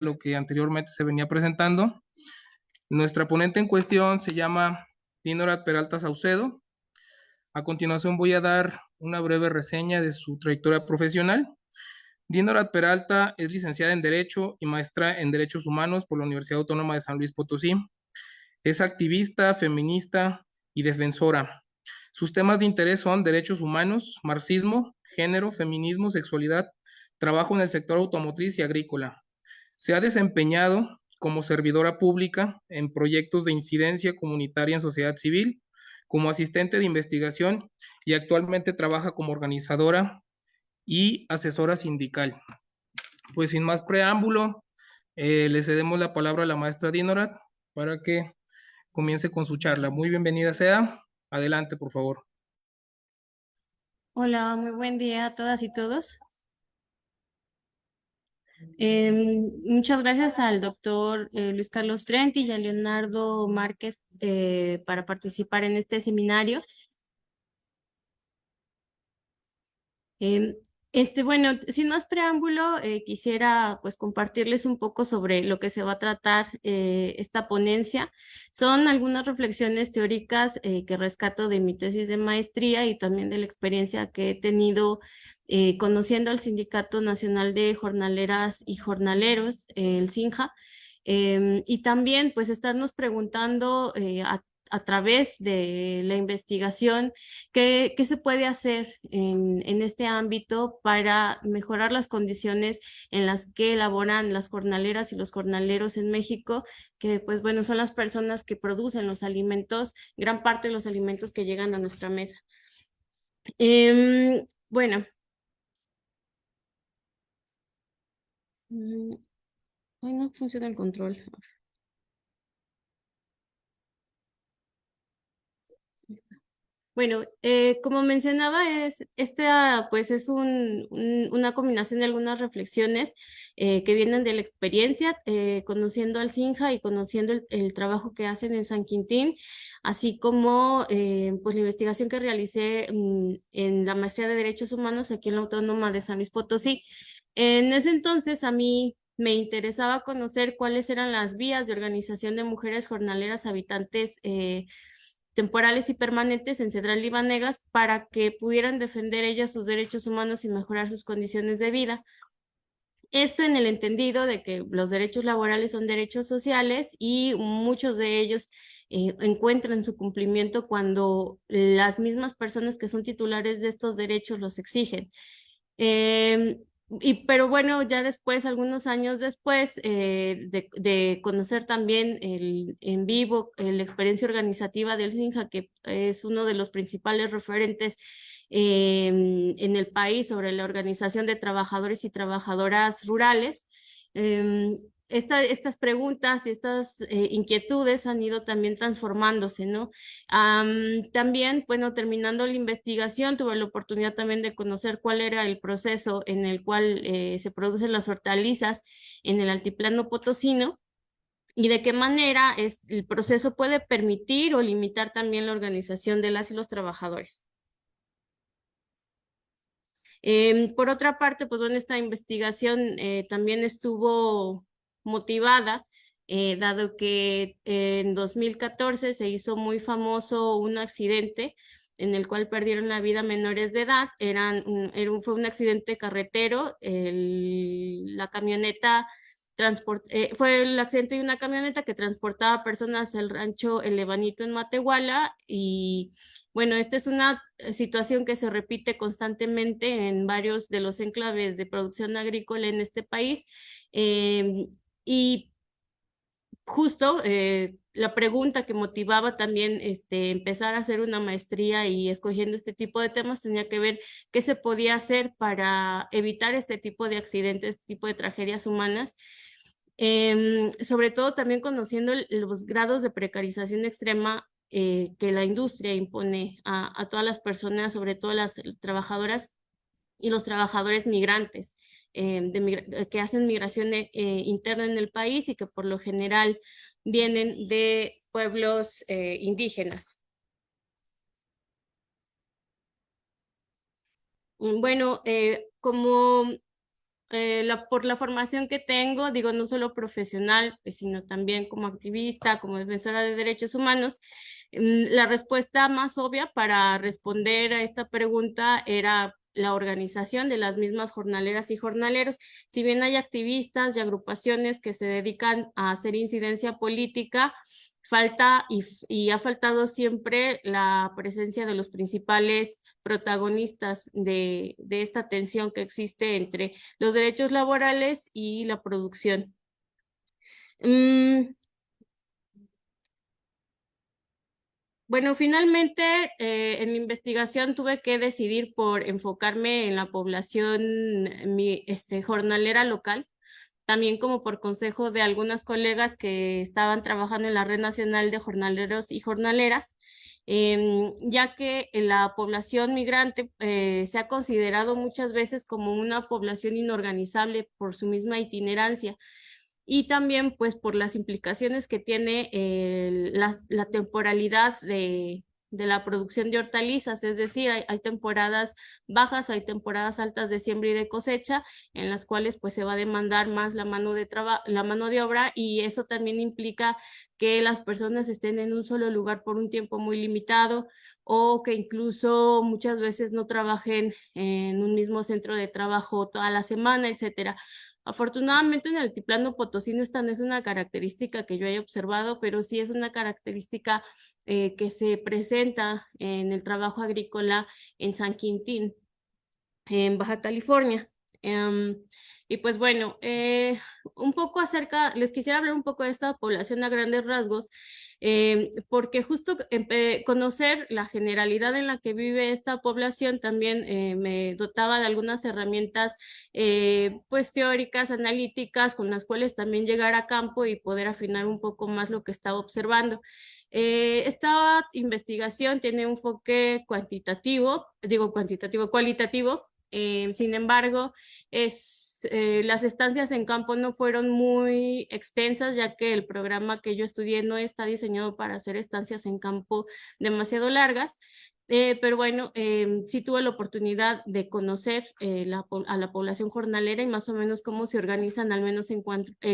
lo que anteriormente se venía presentando. Nuestra ponente en cuestión se llama Dinorat Peralta Saucedo. A continuación voy a dar una breve reseña de su trayectoria profesional. Dinorat Peralta es licenciada en Derecho y maestra en Derechos Humanos por la Universidad Autónoma de San Luis Potosí. Es activista, feminista y defensora. Sus temas de interés son derechos humanos, marxismo, género, feminismo, sexualidad, trabajo en el sector automotriz y agrícola. Se ha desempeñado como servidora pública en proyectos de incidencia comunitaria en sociedad civil, como asistente de investigación y actualmente trabaja como organizadora y asesora sindical. Pues sin más preámbulo, le cedemos la palabra a la maestra Dinorat para que comience con su charla. Muy bienvenida sea. Adelante, por favor. Hola, muy buen día a todas y todos. Muchas gracias al doctor Luis Carlos Trenti y a Leonardo Márquez para participar en este seminario. Em, bueno, sin más preámbulo, quisiera pues compartirles un poco sobre lo que se va a tratar esta ponencia. Son algunas reflexiones teóricas que rescato de mi tesis de maestría y también de la experiencia que he tenido conociendo al Sindicato Nacional de Jornaleras y Jornaleros, el SINJA. Y también pues estarnos preguntando a través de la investigación qué se puede hacer en este ámbito para mejorar las condiciones en las que elaboran las jornaleras y los jornaleros en México, que pues bueno, son las personas que producen los alimentos, gran parte de los alimentos que llegan a nuestra mesa. Bueno, hoy no funciona el control. Bueno, como mencionaba, pues es una combinación de algunas reflexiones que vienen de la experiencia, conociendo al SINJA y conociendo el trabajo que hacen en San Quintín, así como pues la investigación que realicé en la maestría de Derechos Humanos aquí en la Autónoma de San Luis Potosí. En ese entonces a mí me interesaba conocer cuáles eran las vías de organización de mujeres jornaleras habitantes temporales y permanentes en Cedral y Banegas para que pudieran defender ellas sus derechos humanos y mejorar sus condiciones de vida. Esto en el entendido de que los derechos laborales son derechos sociales y muchos de ellos encuentran su cumplimiento cuando las mismas personas que son titulares de estos derechos los exigen. Eh, pero bueno, ya después, algunos años después de conocer también en vivo la experiencia organizativa del SINJA, que es uno de los principales referentes en el país sobre la organización de trabajadores y trabajadoras rurales, eh, estas preguntas y estas inquietudes han ido también transformándose, ¿no? También, bueno, terminando la investigación, tuve la oportunidad también de conocer cuál era el proceso en el cual se producen las hortalizas en el altiplano potosino y de qué manera el proceso puede permitir o limitar también la organización de las y los trabajadores. Por otra parte, pues bueno, esta investigación también estuvo motivada, dado que en 2014 se hizo muy famoso un accidente en el cual perdieron la vida menores de edad. Fue un accidente carretero, la camioneta fue el accidente de una camioneta que transportaba personas al rancho El Lebanito en Matehuala y bueno, esta es una situación que se repite constantemente en varios de los enclaves de producción agrícola en este país. Y justo la pregunta que motivaba también empezar a hacer una maestría y escogiendo este tipo de temas tenía que ver qué se podía hacer para evitar este tipo de accidentes, este tipo de tragedias humanas. Sobre todo también conociendo los grados de precarización extrema que la industria impone a todas las personas, sobre todo las trabajadoras y los trabajadores migrantes que hacen migración interna en el país y que por lo general vienen de pueblos indígenas. Bueno, como por la formación que tengo, digo, no solo profesional, pues, sino también como activista, como defensora de derechos humanos, la respuesta más obvia para responder a esta pregunta era la organización de las mismas jornaleras y jornaleros. Si bien hay activistas y agrupaciones que se dedican a hacer incidencia política, falta y ha faltado siempre la presencia de los principales protagonistas de esta tensión que existe entre los derechos laborales y la producción. Bueno, finalmente en mi investigación tuve que decidir por enfocarme en la población jornalera local, también como por consejo de algunas colegas que estaban trabajando en la Red Nacional de Jornaleros y Jornaleras, ya que la población migrante se ha considerado muchas veces como una población inorganizable por su misma itinerancia y también pues por las implicaciones que tiene la temporalidad de la producción de hortalizas, es decir, hay temporadas bajas, hay temporadas altas de siembra y de cosecha, en las cuales pues se va a demandar más la mano de obra y eso también implica que las personas estén en un solo lugar por un tiempo muy limitado o que incluso muchas veces no trabajen en un mismo centro de trabajo toda la semana, etcétera. Afortunadamente en el altiplano potosino esta no es una característica que yo haya observado, pero sí es una característica que se presenta en el trabajo agrícola en San Quintín, en Baja California. Y pues bueno, un poco les quisiera hablar un poco de esta población a grandes rasgos, porque justo conocer la generalidad en la que vive esta población también me dotaba de algunas herramientas pues teóricas, analíticas, con las cuales también llegar a campo y poder afinar un poco más lo que estaba observando. Esta investigación tiene un enfoque cualitativo. Sin embargo, las estancias en campo no fueron muy extensas, ya que el programa que yo estudié no está diseñado para hacer estancias en campo demasiado largas. Pero bueno, sí tuve la oportunidad de conocer a la población jornalera y más o menos cómo se organizan, al menos en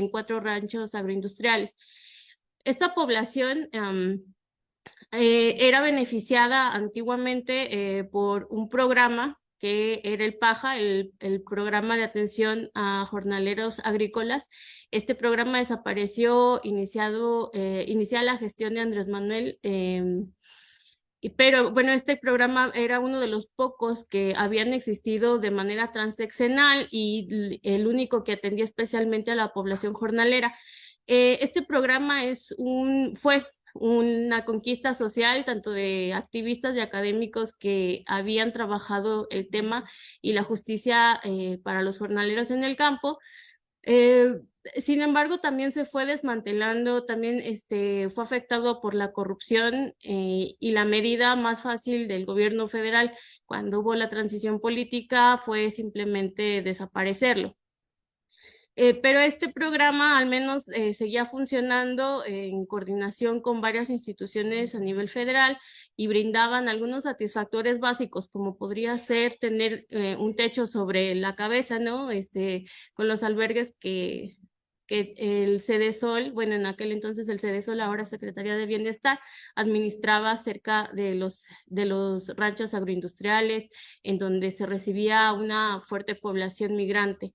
4 ranchos agroindustriales. Esta población era beneficiada antiguamente por un programa que era el PAJA, el Programa de Atención a Jornaleros Agrícolas. Este programa desapareció, inicia la gestión de Andrés Manuel, pero bueno, este programa era uno de los pocos que habían existido de manera transeccional y el único que atendía especialmente a la población jornalera. Este programa fue una conquista social, tanto de activistas y académicos que habían trabajado el tema y la justicia para los jornaleros en el campo. Eh, Sin embargo, también se fue desmantelando, también fue afectado por la corrupción y la medida más fácil del gobierno federal cuando hubo la transición política fue simplemente desaparecerlo. Pero este programa al menos seguía funcionando en coordinación con varias instituciones a nivel federal y brindaban algunos satisfactores básicos, como podría ser tener un techo sobre la cabeza, ¿no? Con los albergues que el CDSOL, bueno, en aquel entonces el CDSOL, ahora Secretaría de Bienestar, administraba cerca de los ranchos agroindustriales, en donde se recibía una fuerte población migrante.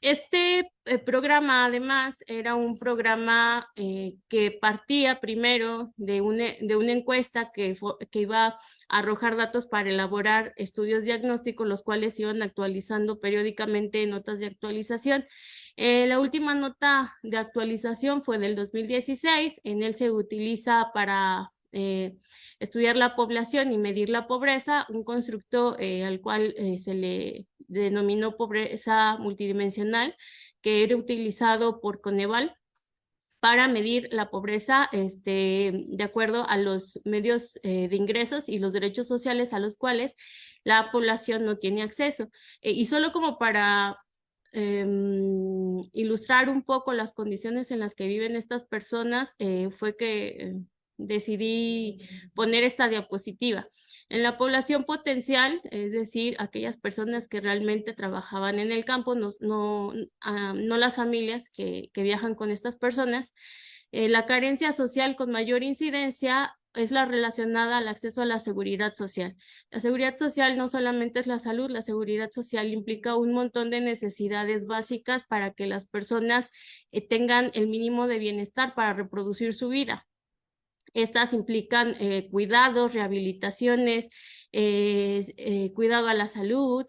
Este programa además era un programa que partía primero de una encuesta que iba a arrojar datos para elaborar estudios diagnósticos, los cuales iban actualizando periódicamente en notas de actualización. La última nota de actualización fue del 2016, en él se utiliza para estudiar la población y medir la pobreza, un constructo al cual se le denominó pobreza multidimensional, que era utilizado por Coneval para medir la pobreza de acuerdo a los medios de ingresos y los derechos sociales a los cuales la población no tiene acceso. Y solo como para ilustrar un poco las condiciones en las que viven estas personas, fue que decidí poner esta diapositiva. En la población potencial, es decir, aquellas personas que realmente trabajaban en el campo, no las familias que viajan con estas personas, la carencia social con mayor incidencia es la relacionada al acceso a la seguridad social. La seguridad social no solamente es la salud, la seguridad social implica un montón de necesidades básicas para que las personas tengan el mínimo de bienestar para reproducir su vida. Estas implican cuidados, rehabilitaciones, cuidado a la salud,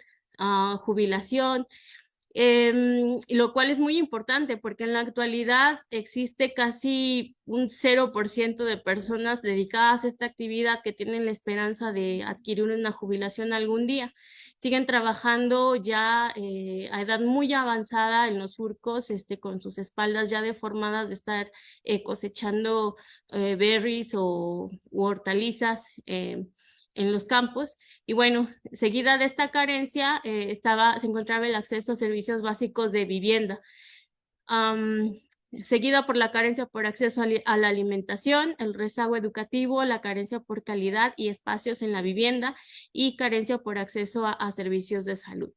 jubilación, lo cual es muy importante porque en la actualidad existe casi un 0% de personas dedicadas a esta actividad que tienen la esperanza de adquirir una jubilación algún día. Siguen trabajando ya a edad muy avanzada en los surcos, con sus espaldas ya deformadas de estar cosechando berries u hortalizas en los campos. Y bueno, seguida de esta carencia se encontraba el acceso a servicios básicos de vivienda, seguida por la carencia por acceso a la alimentación, el rezago educativo, la carencia por calidad y espacios en la vivienda y carencia por acceso a servicios de salud.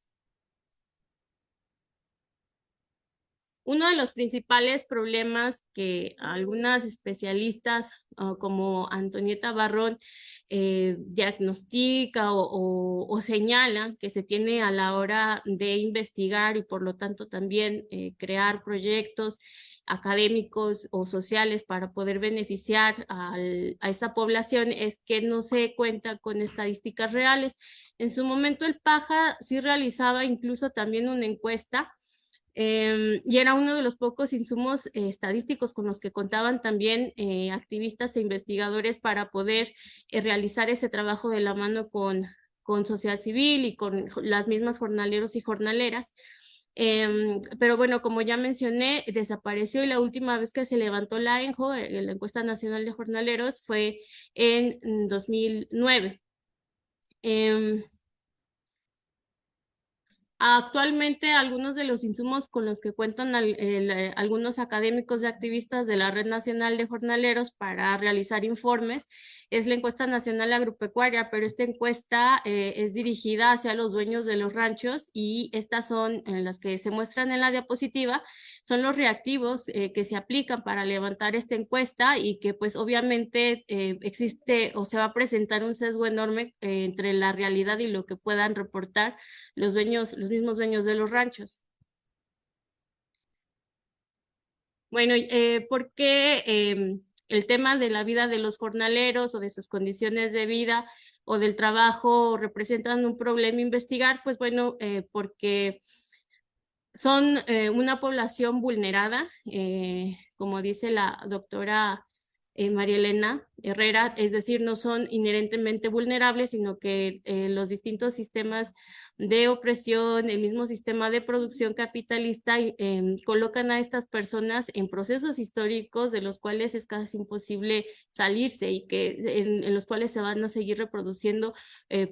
Uno de los principales problemas que algunas especialistas como Antonieta Barrón diagnostica o señala que se tiene a la hora de investigar y por lo tanto también crear proyectos académicos o sociales para poder beneficiar a esta población es que no se cuenta con estadísticas reales. En su momento el PAJA sí realizaba incluso también una encuesta y era uno de los pocos insumos estadísticos con los que contaban también activistas e investigadores para poder realizar ese trabajo de la mano con sociedad civil y con las mismas jornaleros y jornaleras. Pero bueno, como ya mencioné, desapareció y la última vez que se levantó la ENJO, la Encuesta Nacional de Jornaleros, fue en 2009. Actualmente, algunos de los insumos con los que cuentan algunos académicos y activistas de la Red Nacional de Jornaleros para realizar informes es la encuesta nacional agropecuaria, pero esta encuesta es dirigida hacia los dueños de los ranchos y estas son las que se muestran en la diapositiva, son los reactivos que se aplican para levantar esta encuesta y que pues obviamente existe o se va a presentar un sesgo enorme entre la realidad y lo que puedan reportar los mismos dueños de los ranchos. Bueno, ¿por qué el tema de la vida de los jornaleros o de sus condiciones de vida o del trabajo representan un problema a investigar? Pues bueno, porque son una población vulnerada, como dice la doctora María Elena Herrera, es decir, no son inherentemente vulnerables, sino que los distintos sistemas de opresión, el mismo sistema de producción capitalista, colocan a estas personas en procesos históricos de los cuales es casi imposible salirse y en los cuales se van a seguir reproduciendo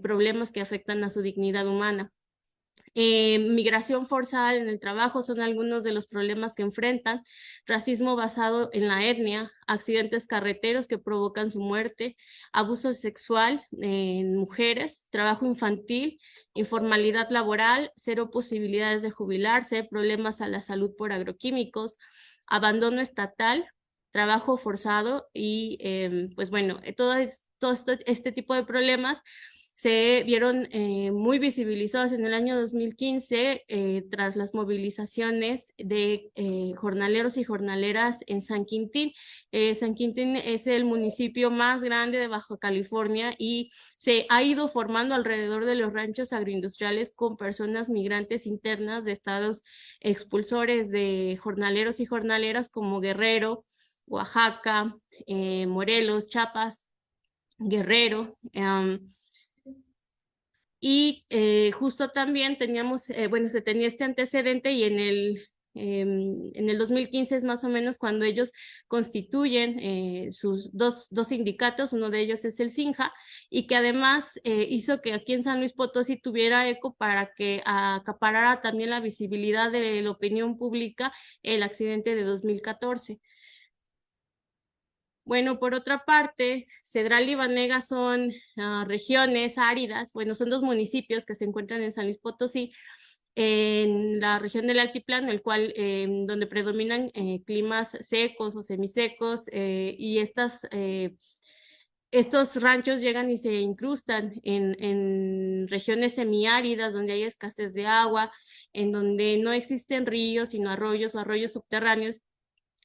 problemas que afectan a su dignidad humana. Migración forzada en el trabajo son algunos de los problemas que enfrentan, racismo basado en la etnia, accidentes carreteros que provocan su muerte, abuso sexual en mujeres, trabajo infantil, informalidad laboral, cero posibilidades de jubilarse, problemas a la salud por agroquímicos, abandono estatal, trabajo forzado y pues bueno, todo este tipo de problemas se vieron muy visibilizados en el año 2015 tras las movilizaciones de jornaleros y jornaleras en San Quintín. San Quintín es el municipio más grande de Baja California y se ha ido formando alrededor de los ranchos agroindustriales con personas migrantes internas de estados expulsores de jornaleros y jornaleras como Guerrero, Oaxaca, Morelos, Chiapas, Guerrero. Y justo también teníamos, bueno, se tenía este antecedente y en el 2015 es más o menos cuando ellos constituyen sus dos sindicatos, uno de ellos es el SINJA, y que además hizo que aquí en San Luis Potosí tuviera eco para que acaparara también la visibilidad de la opinión pública el accidente de 2014. Bueno, por otra parte, Cedral y Banega son regiones áridas, bueno, son dos municipios que se encuentran en San Luis Potosí, en la región del altiplano, el cual, donde predominan climas secos o semisecos, y estos ranchos llegan y se incrustan en regiones semiáridas donde hay escasez de agua, en donde no existen ríos, sino arroyos o arroyos subterráneos,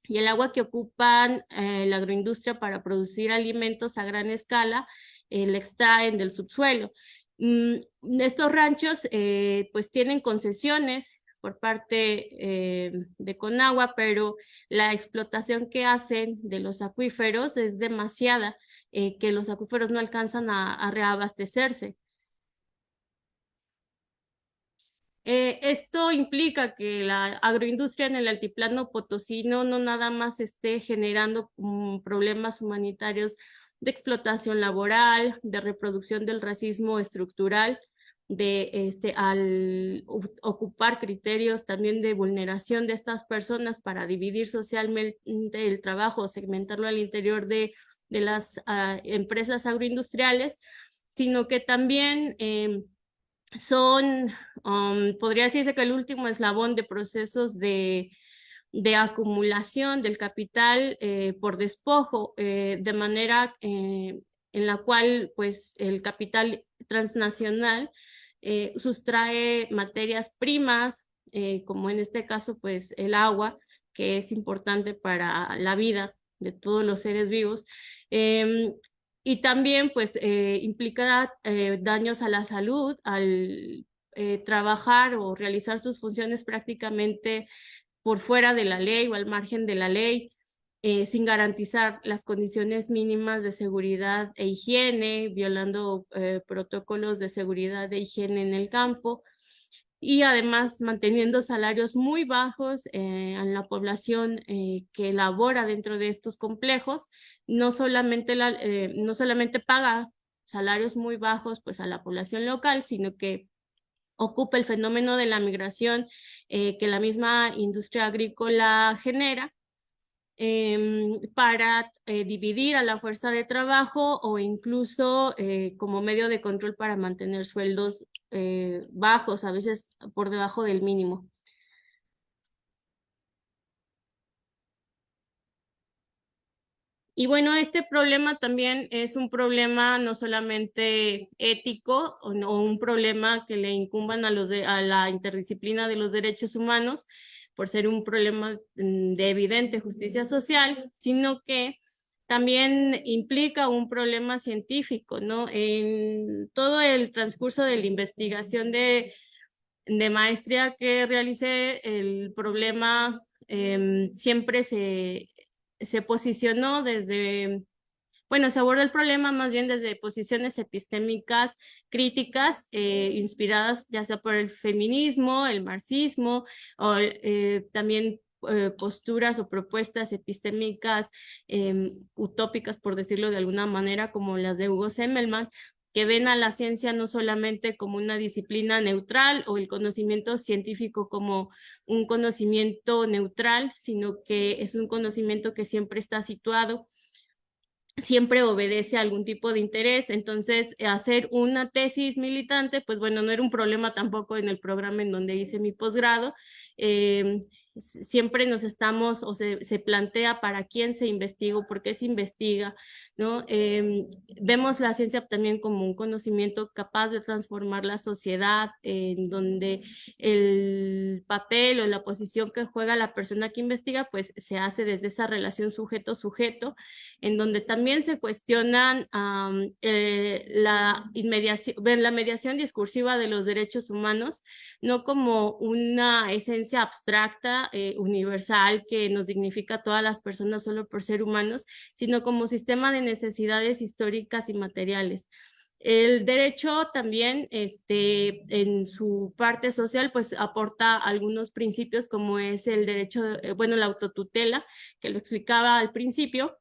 y el agua que ocupan la agroindustria para producir alimentos a gran escala la extraen del subsuelo. Estos ranchos pues tienen concesiones por parte de Conagua, pero la explotación que hacen de los acuíferos es demasiada, que los acuíferos no alcanzan a reabastecerse. Esto implica que la agroindustria en el altiplano potosino no nada más esté generando problemas humanitarios de explotación laboral, de reproducción del racismo estructural, al ocupar criterios también de vulneración de estas personas para dividir socialmente el trabajo, segmentarlo al interior de las empresas agroindustriales, sino que también son, podría decirse que el último eslabón de procesos de acumulación del capital por despojo, de manera en la cual pues el capital transnacional sustrae materias primas, como en este caso pues el agua, que es importante para la vida de todos los seres vivos, y también pues implica daños a la salud al trabajar o realizar sus funciones prácticamente por fuera de la ley o al margen de la ley, sin garantizar las condiciones mínimas de seguridad e higiene, violando protocolos de seguridad e higiene en el campo, y además manteniendo salarios muy bajos en la población que labora dentro de estos complejos. No solamente no solamente paga salarios muy bajos pues a la población local, sino que ocupa el fenómeno de la migración que la misma industria agrícola genera, para dividir a la fuerza de trabajo, o incluso como medio de control para mantener sueldos bajos, a veces por debajo del mínimo. Y bueno, este problema también es un problema no solamente ético o un problema que le incumban a la interdisciplina de los derechos humanos, por ser un problema de evidente justicia social, sino que también implica un problema científico, ¿no? En todo el transcurso de la investigación de maestría que realicé, el problema siempre se posicionó desde, bueno, se abordó el problema más bien desde posiciones epistémicas críticas, inspiradas ya sea por el feminismo, el marxismo, o también posturas o propuestas epistémicas utópicas, por decirlo de alguna manera, como las de Hugo Semmelmann, que ven a la ciencia no solamente como una disciplina neutral o el conocimiento científico como un conocimiento neutral, sino que es un conocimiento que siempre está situado, siempre obedece a algún tipo de interés. Entonces, hacer una tesis militante, pues bueno, no era un problema tampoco en el programa en donde hice mi posgrado. Siempre nos estamos, o se plantea para quién se investiga o por qué se investiga, ¿no? Vemos la ciencia también como un conocimiento capaz de transformar la sociedad, en donde el papel o la posición que juega la persona que investiga, pues se hace desde esa relación sujeto-sujeto, en donde también se cuestionan la mediación discursiva de los derechos humanos, no como una esencia abstracta, universal, que nos dignifica a todas las personas solo por ser humanos, sino como sistema de necesidades históricas y materiales. El derecho también, en su parte social, pues aporta algunos principios, como es el derecho, bueno, la autotutela, que lo explicaba al principio.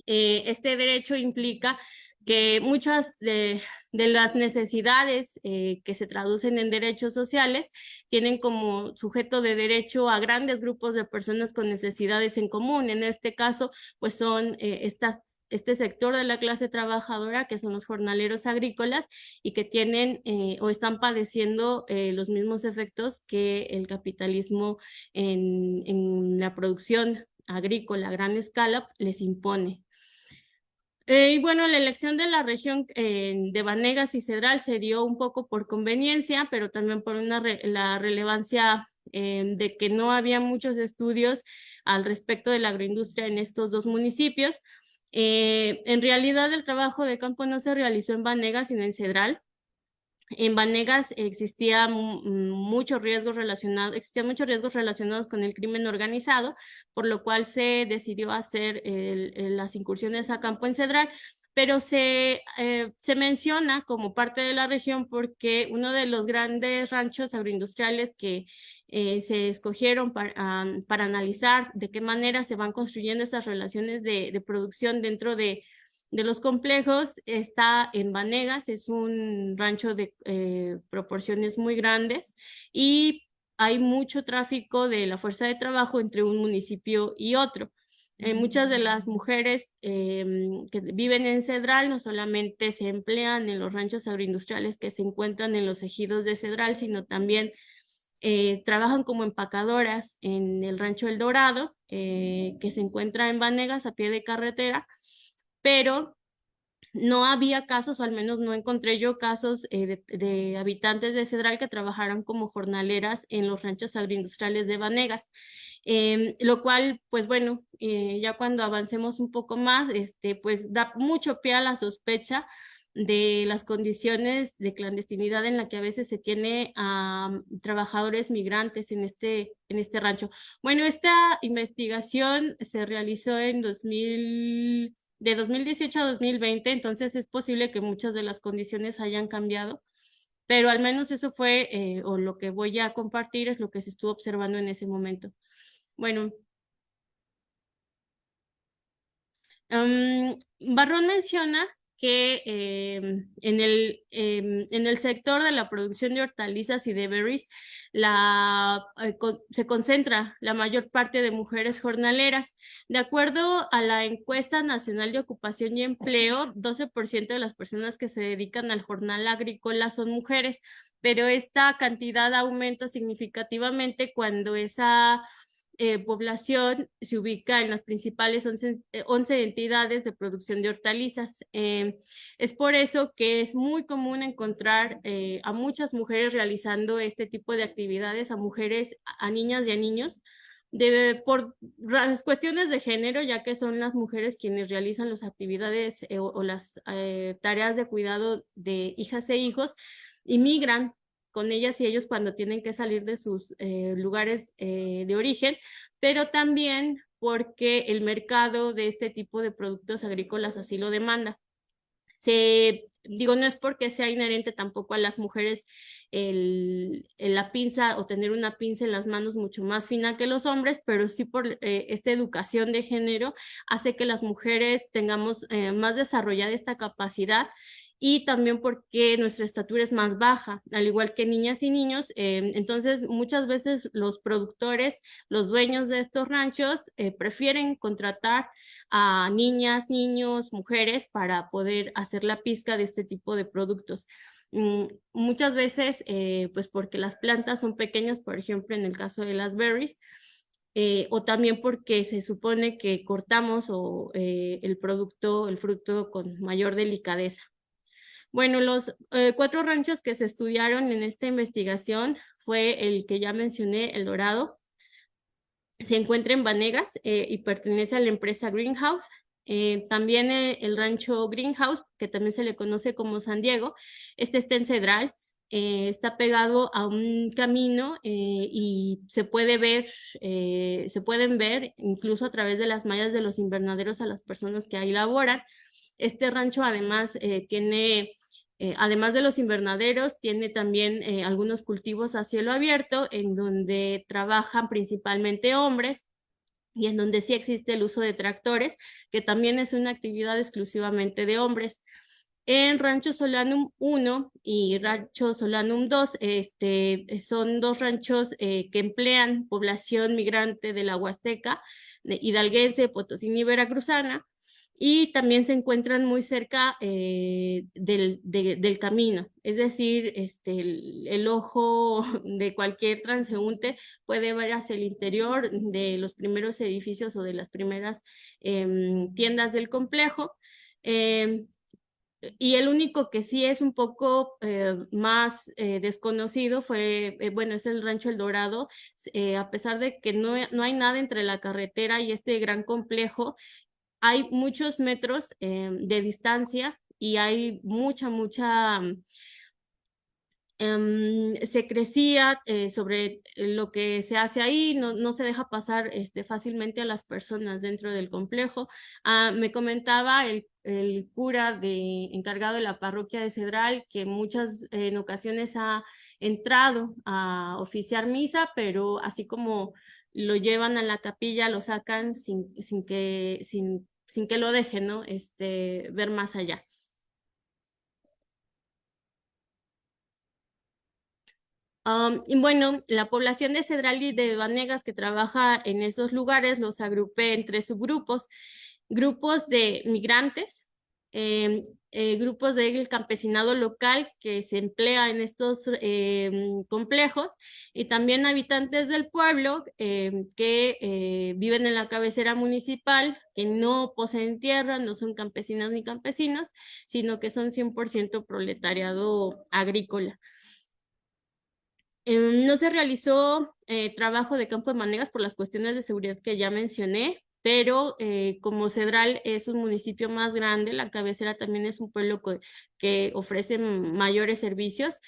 Este derecho implica que muchas de las necesidades que se traducen en derechos sociales tienen como sujeto de derecho a grandes grupos de personas con necesidades en común. En este caso, pues son este sector de la clase trabajadora, que son los jornaleros agrícolas y que tienen o están padeciendo los mismos efectos que el capitalismo en la producción agrícola a gran escala les impone. Y bueno, la elección de la región de Banegas y Cedral se dio un poco por conveniencia, pero también por la relevancia de que no había muchos estudios al respecto de la agroindustria en estos dos municipios. En realidad, el trabajo de campo no se realizó en Banegas, sino en Cedral. En Banegas existían muchos riesgos relacionados con el crimen organizado, por lo cual se decidió hacer las incursiones a campo en Cedral, pero se menciona como parte de la región porque uno de los grandes ranchos agroindustriales que se escogieron para analizar de qué manera se van construyendo estas relaciones de producción dentro de los complejos está en Banegas, es un rancho de proporciones muy grandes y hay mucho tráfico de la fuerza de trabajo entre un municipio y otro. Muchas de las mujeres que viven en Cedral no solamente se emplean en los ranchos agroindustriales que se encuentran en los ejidos de Cedral, sino también trabajan como empacadoras en el rancho El Dorado, que se encuentra en Banegas a pie de carretera, pero no había casos, o al menos no encontré yo casos de habitantes de Cedral que trabajaran como jornaleras en los ranchos agroindustriales de Banegas. Lo cual, pues bueno, ya cuando avancemos un poco más, pues da mucho pie a la sospecha de las condiciones de clandestinidad en la que a veces se tiene a trabajadores migrantes en este rancho. Bueno, esta investigación se realizó de 2018 a 2020, entonces es posible que muchas de las condiciones hayan cambiado, pero al menos eso fue, o lo que voy a compartir es lo que se estuvo observando en ese momento. Bueno, Barrón menciona que en el sector de la producción de hortalizas y de berries se concentra la mayor parte de mujeres jornaleras. De acuerdo a la encuesta nacional de ocupación y empleo, 12% de las personas que se dedican al jornal agrícola son mujeres, pero esta cantidad aumenta significativamente cuando esa población se ubica en las principales 11 entidades de producción de hortalizas. Es por eso que es muy común encontrar a muchas mujeres realizando este tipo de actividades, a mujeres, a niñas y a niños, por cuestiones de género, ya que son las mujeres quienes realizan las actividades o las tareas de cuidado de hijas e hijos y migran con ellas y ellos cuando tienen que salir de sus lugares de origen, pero también porque el mercado de este tipo de productos agrícolas así lo demanda. Digo, no es porque sea inherente tampoco a las mujeres la pinza o tener una pinza en las manos mucho más fina que los hombres, pero sí por esta educación de género hace que las mujeres tengamos más desarrollada esta capacidad y también porque nuestra estatura es más baja, al igual que niñas y niños. Entonces, muchas veces los productores, los dueños de estos ranchos, prefieren contratar a niñas, niños, mujeres para poder hacer la pizca de este tipo de productos. Muchas veces, pues porque las plantas son pequeñas, por ejemplo, en el caso de las berries, o también porque se supone que cortamos el fruto con mayor delicadeza. Bueno, los 4 ranchos que se estudiaron en esta investigación fue el que ya mencioné, El Dorado. Se encuentra en Banegas y pertenece a la empresa Greenhouse. También el rancho Greenhouse, que también se le conoce como San Diego, está en Cedral. Está pegado a un camino y se pueden ver incluso a través de las mallas de los invernaderos a las personas que ahí laboran. Este rancho además además de los invernaderos, tiene también algunos cultivos a cielo abierto en donde trabajan principalmente hombres y en donde sí existe el uso de tractores, que también es una actividad exclusivamente de hombres. En Rancho Solanum 1 y Rancho Solanum 2, son dos ranchos que emplean población migrante de la Huasteca, hidalguense, potosina y veracruzana, y también se encuentran muy cerca del camino. Es decir, el ojo de cualquier transeúnte puede ver hacia el interior de los primeros edificios o de las primeras tiendas del complejo. Em, y el único que sí es un poco más desconocido fue, bueno, es el Rancho El Dorado. A pesar de que no hay nada entre la carretera y este gran complejo, hay muchos metros de distancia y hay mucha se crecía sobre lo que se hace ahí, no se deja pasar fácilmente a las personas dentro del complejo. Me comentaba el cura encargado de la parroquia de Cedral que muchas en ocasiones ha entrado a oficiar misa, pero así como lo llevan a la capilla, lo sacan sin que lo dejen, ¿no? Ver más allá. Y bueno, la población de Cedral y de Banegas que trabaja en esos lugares los agrupé en tres subgrupos: grupos de migrantes, grupos del campesinado local que se emplea en estos complejos, y también habitantes del pueblo que viven en la cabecera municipal, que no poseen tierra, no son campesinas ni campesinos, sino que son 100% proletariado agrícola. No se realizó trabajo de campo de Banegas por las cuestiones de seguridad que ya mencioné, pero como Cedral es un municipio más grande, la cabecera también es un pueblo que ofrece mayores servicios.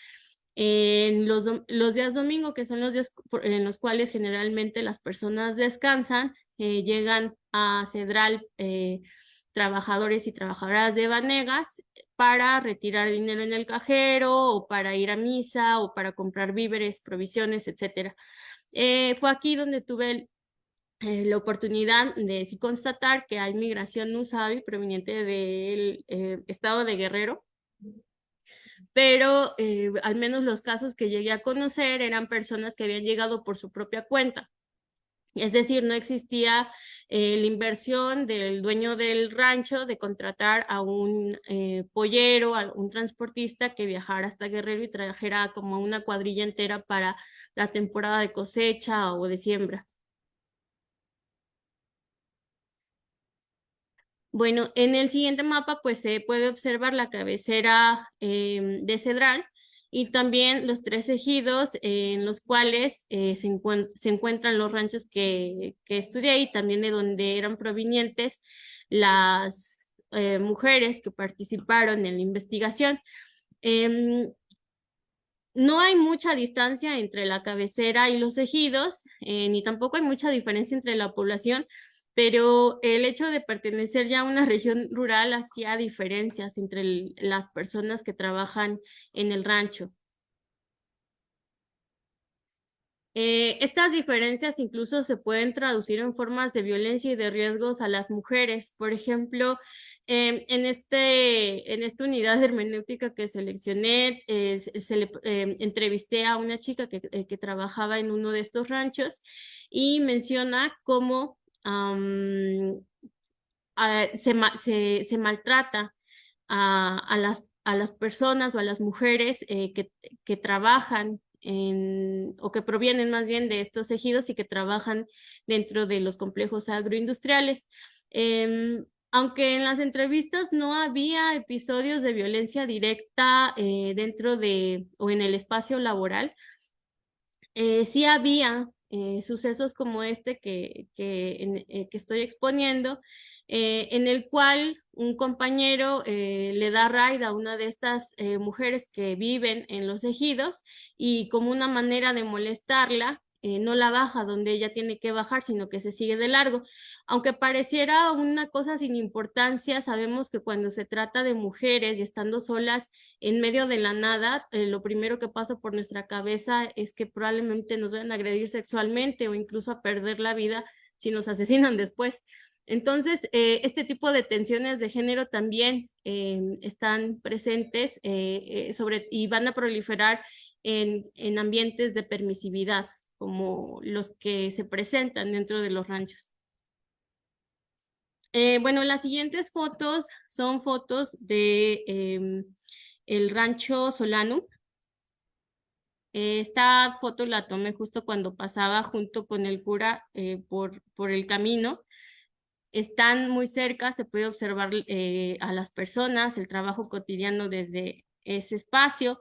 En los días domingo, que son los días en los cuales generalmente las personas descansan, llegan a Cedral trabajadores y trabajadoras de Banegas para retirar dinero en el cajero o para ir a misa o para comprar víveres, provisiones, etcétera. Fue aquí donde tuve la oportunidad de sí constatar que hay migración Nusabi proveniente del estado de Guerrero, pero al menos los casos que llegué a conocer eran personas que habían llegado por su propia cuenta. Es decir, no existía la inversión del dueño del rancho de contratar a un pollero, a un transportista que viajara hasta Guerrero y trajera como una cuadrilla entera para la temporada de cosecha o de siembra. Bueno, en el siguiente mapa pues se puede observar la cabecera de Cedral y también los tres ejidos en los cuales se encuentran los ranchos que estudié y también de donde eran provenientes las mujeres que participaron en la investigación. Em, no hay mucha distancia entre la cabecera y los ejidos, ni tampoco hay mucha diferencia entre la población, pero el hecho de pertenecer ya a una región rural hacía diferencias entre las personas que trabajan en el rancho. Estas diferencias incluso se pueden traducir en formas de violencia y de riesgos a las mujeres. Por ejemplo, en esta unidad de hermenéutica que seleccioné, entrevisté a una chica que trabajaba en uno de estos ranchos y menciona cómo se maltrata a las personas o a las mujeres que trabajan o que provienen más bien de estos ejidos y que trabajan dentro de los complejos agroindustriales. Aunque en las entrevistas no había episodios de violencia directa dentro de o en el espacio laboral, sí había sucesos como este que estoy exponiendo, en el cual un compañero le da raid a una de estas mujeres que viven en los ejidos y como una manera de molestarla, no la baja donde ella tiene que bajar, sino que se sigue de largo. Aunque pareciera una cosa sin importancia, sabemos que cuando se trata de mujeres y estando solas en medio de la nada, lo primero que pasa por nuestra cabeza es que probablemente nos vayan a agredir sexualmente o incluso a perder la vida si nos asesinan después. Entonces, este tipo de tensiones de género también están presentes y van a proliferar en ambientes de permisividad, como los que se presentan dentro de los ranchos. Bueno, las siguientes fotos son fotos de el rancho Solano. Esta foto la tomé justo cuando pasaba junto con el cura por el camino. Están muy cerca, se puede observar a las personas, el trabajo cotidiano desde ese espacio.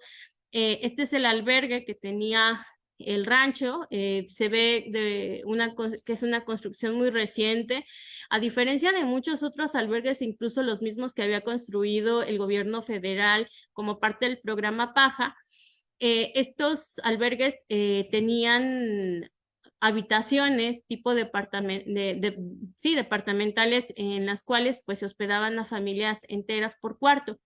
Este es el albergue que tenía el rancho, se ve que es una construcción muy reciente, a diferencia de muchos otros albergues, incluso los mismos que había construido el gobierno federal como parte del programa Paja. Estos albergues tenían habitaciones tipo sí, departamentales en las cuales pues se hospedaban a familias enteras por cuarto.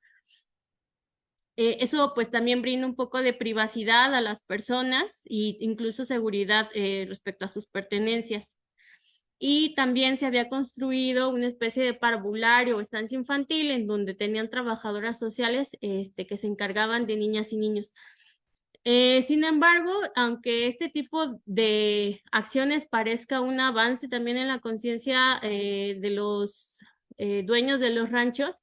Eso pues también brinda un poco de privacidad a las personas e incluso seguridad respecto a sus pertenencias. Y también se había construido una especie de parvulario o estancia infantil en donde tenían trabajadoras sociales que se encargaban de niñas y niños. Sin embargo, aunque este tipo de acciones parezca un avance también en la conciencia de los dueños de los ranchos,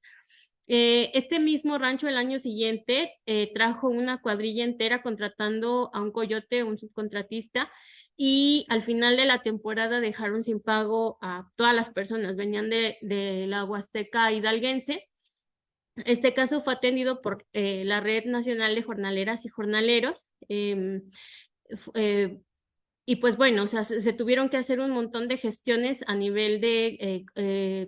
este mismo rancho el año siguiente trajo una cuadrilla entera contratando a un coyote, un subcontratista, y al final de la temporada dejaron sin pago a todas las personas. Venían de la Huasteca hidalguense. Este caso fue atendido por la Red Nacional de Jornaleras y Jornaleros. Y pues bueno, o sea, se tuvieron que hacer un montón de gestiones a nivel de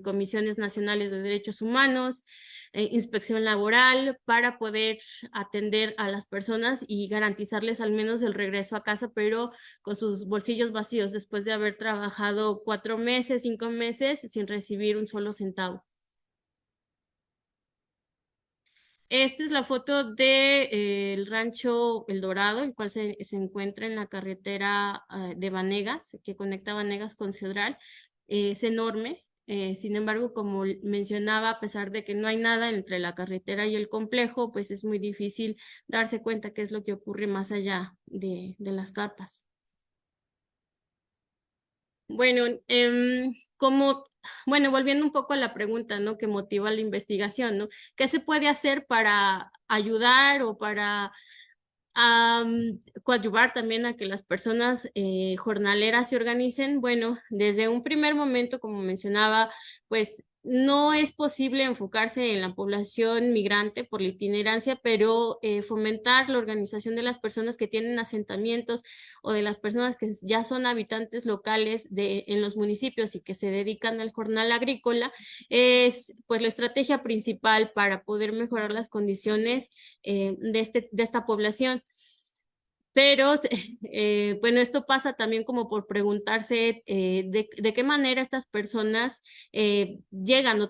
comisiones nacionales de derechos humanos, inspección laboral, para poder atender a las personas y garantizarles al menos el regreso a casa, pero con sus bolsillos vacíos después de haber trabajado 4 meses, 5 meses sin recibir un solo centavo. Esta es la foto del rancho El Dorado, el cual se encuentra en la carretera de Vanegas, que conecta Vanegas con Cedral. Es enorme. Sin embargo, como mencionaba, a pesar de que no hay nada entre la carretera y el complejo, pues es muy difícil darse cuenta qué es lo que ocurre más allá de las carpas. Bueno, bueno, volviendo un poco a la pregunta, ¿no? Que motiva la investigación, ¿no? ¿Qué se puede hacer para ayudar o para coadyuvar también a que las personas jornaleras se organicen? Bueno, desde un primer momento, como mencionaba, pues no es posible enfocarse en la población migrante por la itinerancia, pero fomentar la organización de las personas que tienen asentamientos o de las personas que ya son habitantes locales en los municipios y que se dedican al jornal agrícola es pues la estrategia principal para poder mejorar las condiciones de esta población. Pero, bueno, esto pasa también como por preguntarse de qué manera estas personas llegan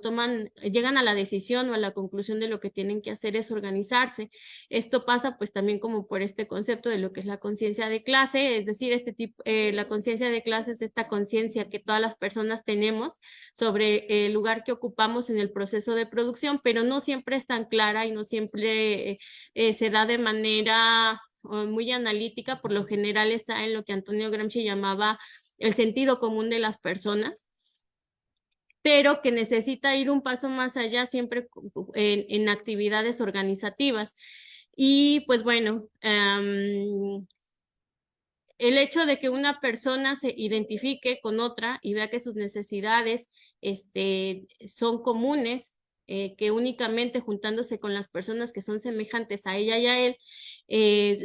llegan a la decisión o a la conclusión de lo que tienen que hacer es organizarse. Esto pasa pues también como por este concepto de lo que es la conciencia de clase, es decir, la conciencia de clase es esta conciencia que todas las personas tenemos sobre el lugar que ocupamos en el proceso de producción, pero no siempre es tan clara y no siempre se da de manera muy analítica. Por lo general está en lo que Antonio Gramsci llamaba el sentido común de las personas, pero que necesita ir un paso más allá siempre en actividades organizativas. Y pues bueno, el hecho de que una persona se identifique con otra y vea que sus necesidades son comunes, que únicamente juntándose con las personas que son semejantes a ella y a él,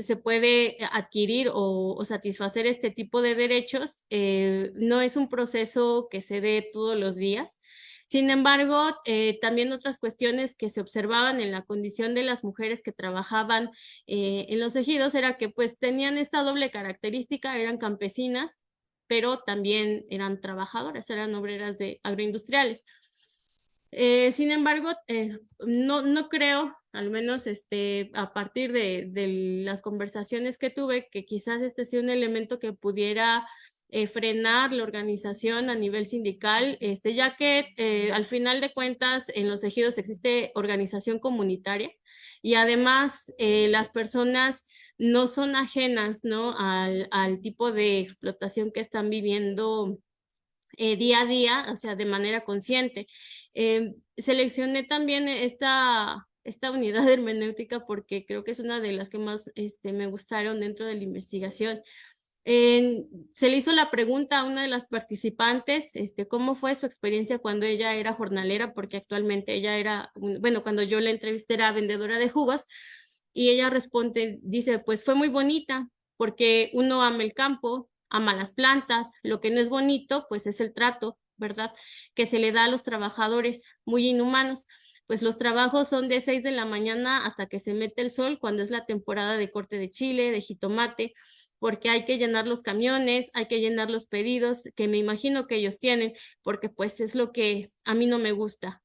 se puede adquirir o satisfacer este tipo de derechos, no es un proceso que se dé todos los días. Sin embargo, también otras cuestiones que se observaban en la condición de las mujeres que trabajaban en los ejidos era que pues tenían esta doble característica, eran campesinas, pero también eran trabajadoras, eran obreras de agroindustriales. Sin embargo, no creo, al menos a partir de las conversaciones que tuve, que quizás este sea un elemento que pudiera frenar la organización a nivel sindical, ya que al final de cuentas en los ejidos existe organización comunitaria y además las personas no son ajenas, ¿no? al tipo de explotación que están viviendo día a día, o sea, de manera consciente. Seleccioné también esta unidad hermenéutica porque creo que es una de las que más me gustaron dentro de la investigación. Se le hizo la pregunta a una de las participantes, cómo fue su experiencia cuando ella era jornalera, porque actualmente ella era, bueno, cuando yo la entrevisté era vendedora de jugos, y ella responde, dice, pues fue muy bonita, porque uno ama el campo, ama las plantas, lo que no es bonito, pues es el trato, ¿verdad? Que se le da a los trabajadores muy inhumanos. Pues los trabajos son de 6 de la mañana hasta que se mete el sol, cuando es la temporada de corte de chile, de jitomate, porque hay que llenar los camiones, hay que llenar los pedidos, que me imagino que ellos tienen, porque pues es lo que a mí no me gusta,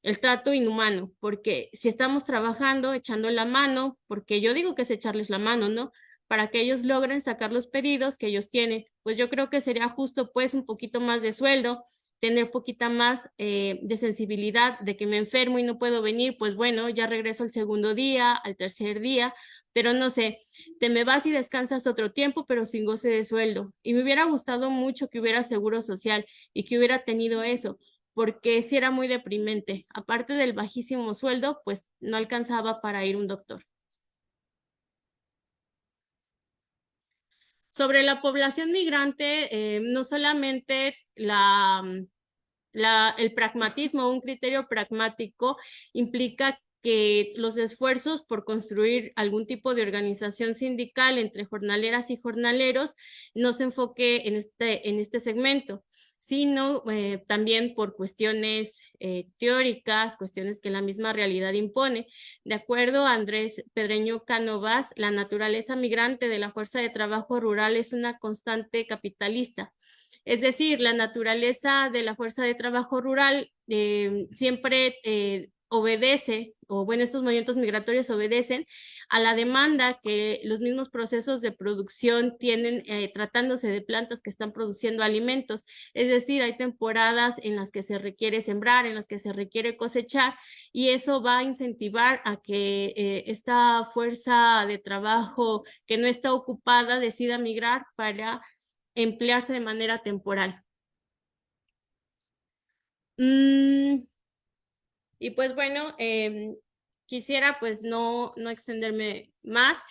el trato inhumano, porque si estamos trabajando, echando la mano, porque yo digo que es echarles la mano, ¿no? Para que ellos logren sacar los pedidos que ellos tienen, pues yo creo que sería justo pues un poquito más de sueldo, tener poquita más de sensibilidad de que me enfermo y no puedo venir, pues bueno, ya regreso al segundo día, al tercer día, pero no sé, te me vas y descansas otro tiempo, pero sin goce de sueldo. Y me hubiera gustado mucho que hubiera seguro social y que hubiera tenido eso, porque sí era muy deprimente. Aparte del bajísimo sueldo, pues no alcanzaba para ir un doctor. Sobre la población migrante, no solamente el pragmatismo, un criterio pragmático implica que los esfuerzos por construir algún tipo de organización sindical entre jornaleras y jornaleros no se enfoque en este segmento, sino también por cuestiones teóricas, cuestiones que la misma realidad impone. De acuerdo a Andrés Pedreño Cánovas, la naturaleza migrante de la fuerza de trabajo rural es una constante capitalista. Es decir, la naturaleza de la fuerza de trabajo rural siempre obedece, o bueno, estos movimientos migratorios obedecen a la demanda que los mismos procesos de producción tienen tratándose de plantas que están produciendo alimentos. Es decir, hay temporadas en las que se requiere sembrar, en las que se requiere cosechar, y eso va a incentivar a que esta fuerza de trabajo que no está ocupada decida migrar para emplearse de manera temporal. Y pues bueno, quisiera pues no extenderme más.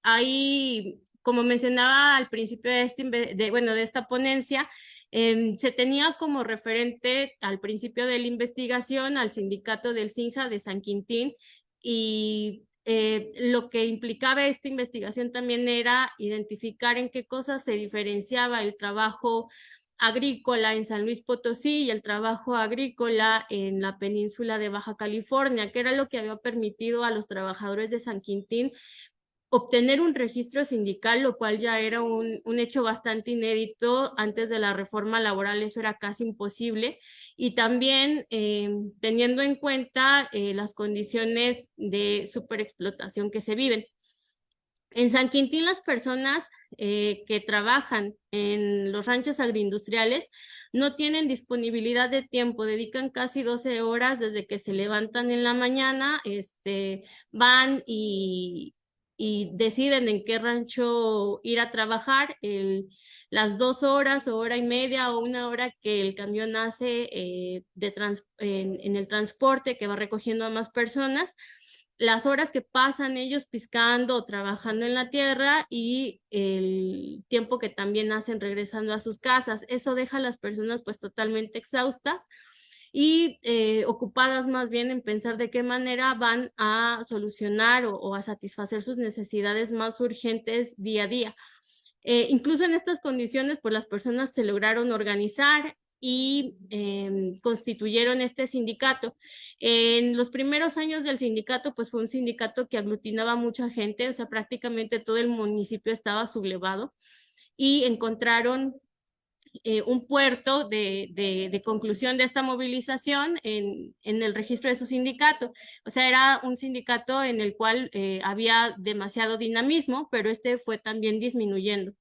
Ahí, como mencionaba al principio de esta ponencia, se tenía como referente al principio de la investigación al sindicato del CINJA de San Quintín, y lo que implicaba esta investigación también era identificar en qué cosas se diferenciaba el trabajo agrícola en San Luis Potosí y el trabajo agrícola en la península de Baja California, que era lo que había permitido a los trabajadores de San Quintín obtener un registro sindical, lo cual ya era un hecho bastante inédito. Antes de la reforma laboral eso era casi imposible, y también teniendo en cuenta las condiciones de superexplotación que se viven. En San Quintín, las personas que trabajan en los ranchos agroindustriales no tienen disponibilidad de tiempo, dedican casi 12 horas desde que se levantan en la mañana, van y deciden en qué rancho ir a trabajar, las 2 horas o hora y media o una hora que el camión hace en el transporte que va recogiendo a más personas, las horas que pasan ellos piscando o trabajando en la tierra y el tiempo que también hacen regresando a sus casas. Eso deja a las personas pues totalmente exhaustas y ocupadas más bien en pensar de qué manera van a solucionar o a satisfacer sus necesidades más urgentes día a día. Incluso en estas condiciones, pues las personas se lograron organizar y constituyeron este sindicato. En los primeros años del sindicato, pues fue un sindicato que aglutinaba mucha gente, o sea, prácticamente todo el municipio estaba sublevado, y encontraron un puerto de conclusión de esta movilización en el registro de su sindicato. O sea, era un sindicato en el cual había demasiado dinamismo, pero este fue también disminuyendo.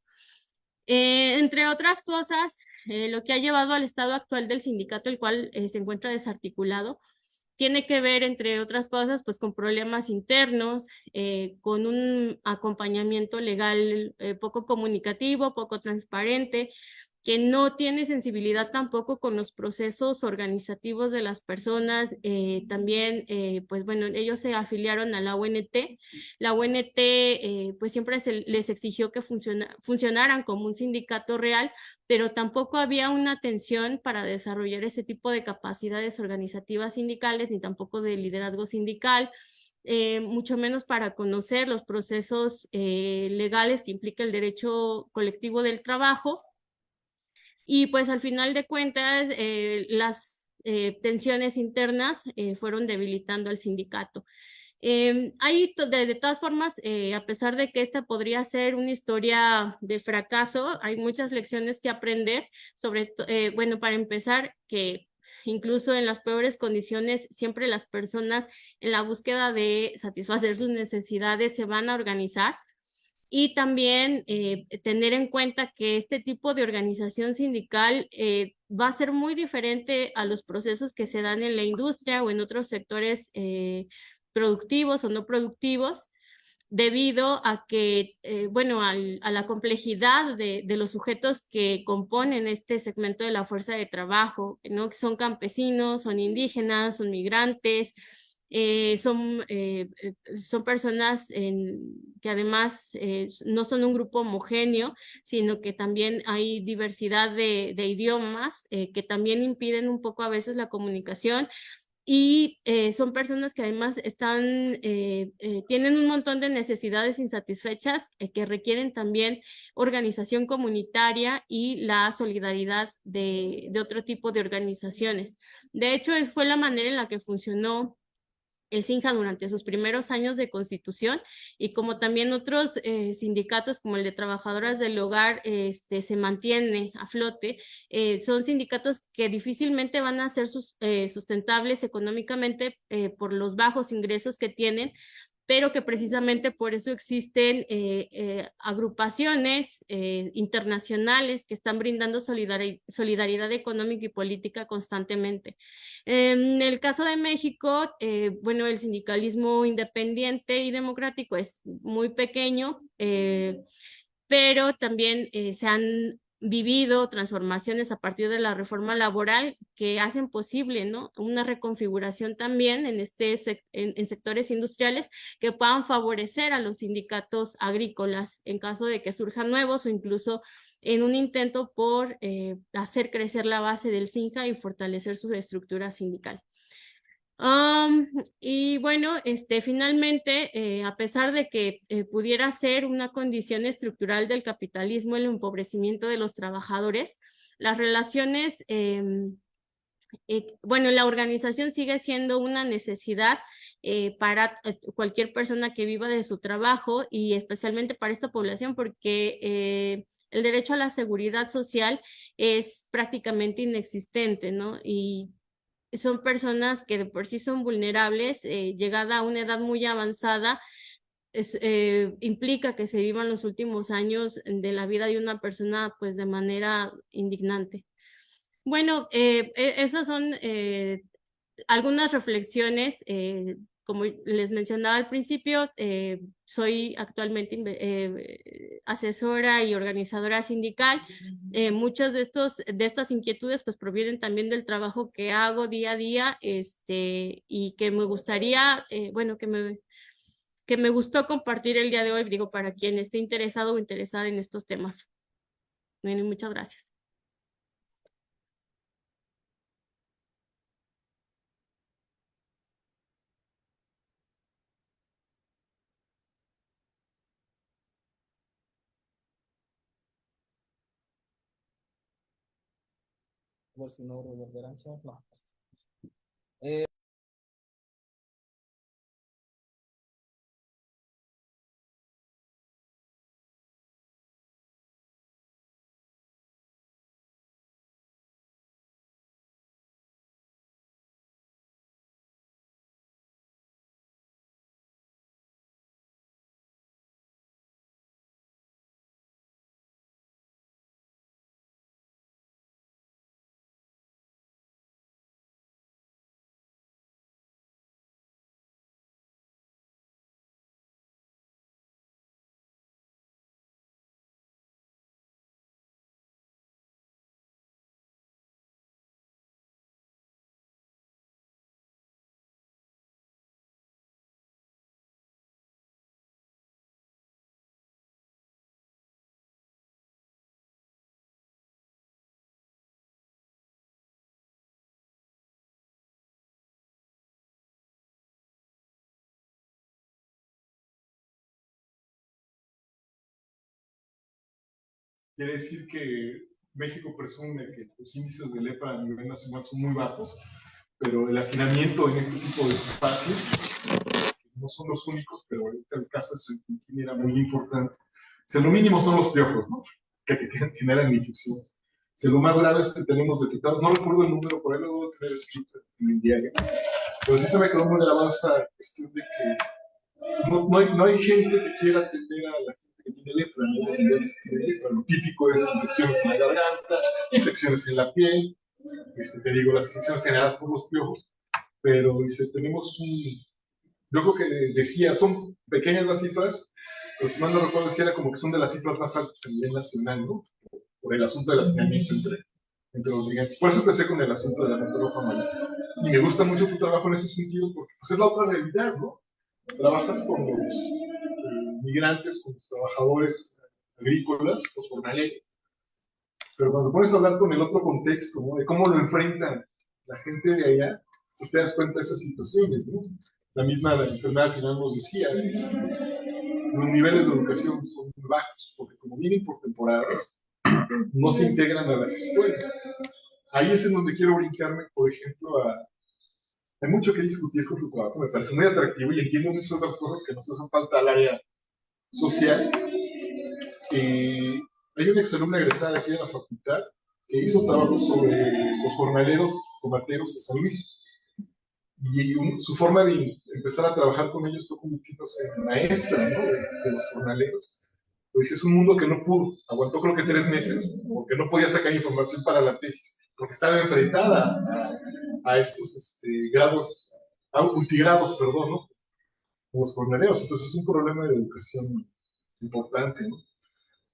Entre otras cosas, lo que ha llevado al estado actual del sindicato, el cual se encuentra desarticulado, tiene que ver, entre otras cosas, pues con problemas internos, con un acompañamiento legal poco comunicativo, poco transparente, que no tiene sensibilidad tampoco con los procesos organizativos de las personas. También, pues bueno, ellos se afiliaron a la UNT. La UNT, pues siempre les exigió que funcionaran como un sindicato real, pero tampoco había una atención para desarrollar ese tipo de capacidades organizativas sindicales, ni tampoco de liderazgo sindical. Mucho menos para conocer los procesos legales que implica el derecho colectivo del trabajo. Y pues al final de cuentas, las tensiones internas fueron debilitando al sindicato. De todas formas, a pesar de que esta podría ser una historia de fracaso, hay muchas lecciones que aprender, bueno, para empezar, que incluso en las peores condiciones, siempre las personas en la búsqueda de satisfacer sus necesidades se van a organizar. Y también tener en cuenta que este tipo de organización sindical va a ser muy diferente a los procesos que se dan en la industria o en otros sectores productivos o no productivos, debido a que, bueno, a la complejidad de los sujetos que componen este segmento de la fuerza de trabajo, ¿no? Que son campesinos, son indígenas, son migrantes, son personas que además no son un grupo homogéneo, sino que también hay diversidad de idiomas que también impiden un poco a veces la comunicación. Y son personas que además tienen un montón de necesidades insatisfechas que requieren también organización comunitaria y la solidaridad de otro tipo de organizaciones. De hecho, fue la manera en la que funcionó el CINJA durante sus primeros años de constitución, y como también otros sindicatos como el de trabajadoras del hogar se mantiene a flote. Son sindicatos que difícilmente van a ser sustentables económicamente por los bajos ingresos que tienen, pero que precisamente por eso existen agrupaciones internacionales que están brindando solidaridad económica y política constantemente. En el caso de México, bueno, el sindicalismo independiente y democrático es muy pequeño, pero también se han vivido transformaciones a partir de la reforma laboral que hacen posible, ¿no? Una reconfiguración también en sectores industriales que puedan favorecer a los sindicatos agrícolas en caso de que surjan nuevos, o incluso en un intento por hacer crecer la base del CINJA y fortalecer su estructura sindical. Y bueno, finalmente, a pesar de que pudiera ser una condición estructural del capitalismo el empobrecimiento de los trabajadores, las relaciones, bueno, la organización sigue siendo una necesidad para cualquier persona que viva de su trabajo, y especialmente para esta población, porque el derecho a la seguridad social es prácticamente inexistente, ¿no? Y son personas que de por sí son vulnerables, llegada a una edad muy avanzada, implica que se vivan los últimos años de la vida de una persona pues de manera indignante. Bueno, esas son algunas reflexiones. Como les mencionaba al principio, soy actualmente asesora y organizadora sindical. Muchas de estas inquietudes pues provienen también del trabajo que hago día a día, y que me gustaría, bueno, que me gustó compartir el día de hoy, digo, para quien esté interesado o interesada en estos temas. Bueno, muchas gracias. Por si no reverberancia, no. Quiere decir que México presume que los índices de lepra a nivel nacional son muy bajos, pero el hacinamiento en este tipo de espacios no son los únicos, pero ahorita el caso de Sanquintín era muy importante. O sea, lo mínimo son los piojos, ¿no? Que generan infecciones. O sea, lo más grave es que tenemos detectados, no recuerdo el número, por ahí lo debo tener escrito en el diario, pero sí se me quedó muy grabada esa cuestión de que no hay gente que quiera atender a la gente que tiene lepra, ¿no? La gente que tiene lepra. Lo típico es infecciones en la garganta, infecciones en la piel, te digo, las infecciones generadas por los piojos, pero dice, tenemos yo creo que decía, son pequeñas las cifras, pero si mal no recuerdo, decía era como que son de las cifras más altas a nivel nacional, ¿no? Por el asunto del hacinamiento entre los migrantes. Por eso empecé con el asunto de la nota roja amarilla. Y me gusta mucho tu trabajo en ese sentido, porque pues, es la otra realidad, ¿no? Trabajas con los migrantes, con los trabajadores agrícolas, los jornaleros, pero cuando pones a hablar con el otro contexto, ¿no? De cómo lo enfrentan la gente de allá, pues te das cuenta de esas situaciones, ¿no? La misma enfermedad al final nos decía, los niveles de educación son muy bajos, porque como vienen por temporadas, no se integran a las escuelas. Ahí es en donde quiero brincarme, por ejemplo, hay mucho que discutir con tu trabajo, me parece muy atractivo y entiendo muchas otras cosas que nos hacen falta al área social. Hay una exalumna egresada aquí de la facultad que hizo trabajo sobre los jornaleros tomateros de San Luis. Y su forma de empezar a trabajar con ellos fue convirtiéndose en maestra, ¿no? de los jornaleros. Pero dije, es un mundo que no pudo. Aguantó creo que 3 meses porque no podía sacar información para la tesis, porque estaba enfrentada a estos grados, multigrados, perdón, ¿no? Los jornaleros. Entonces es un problema de educación importante, ¿no?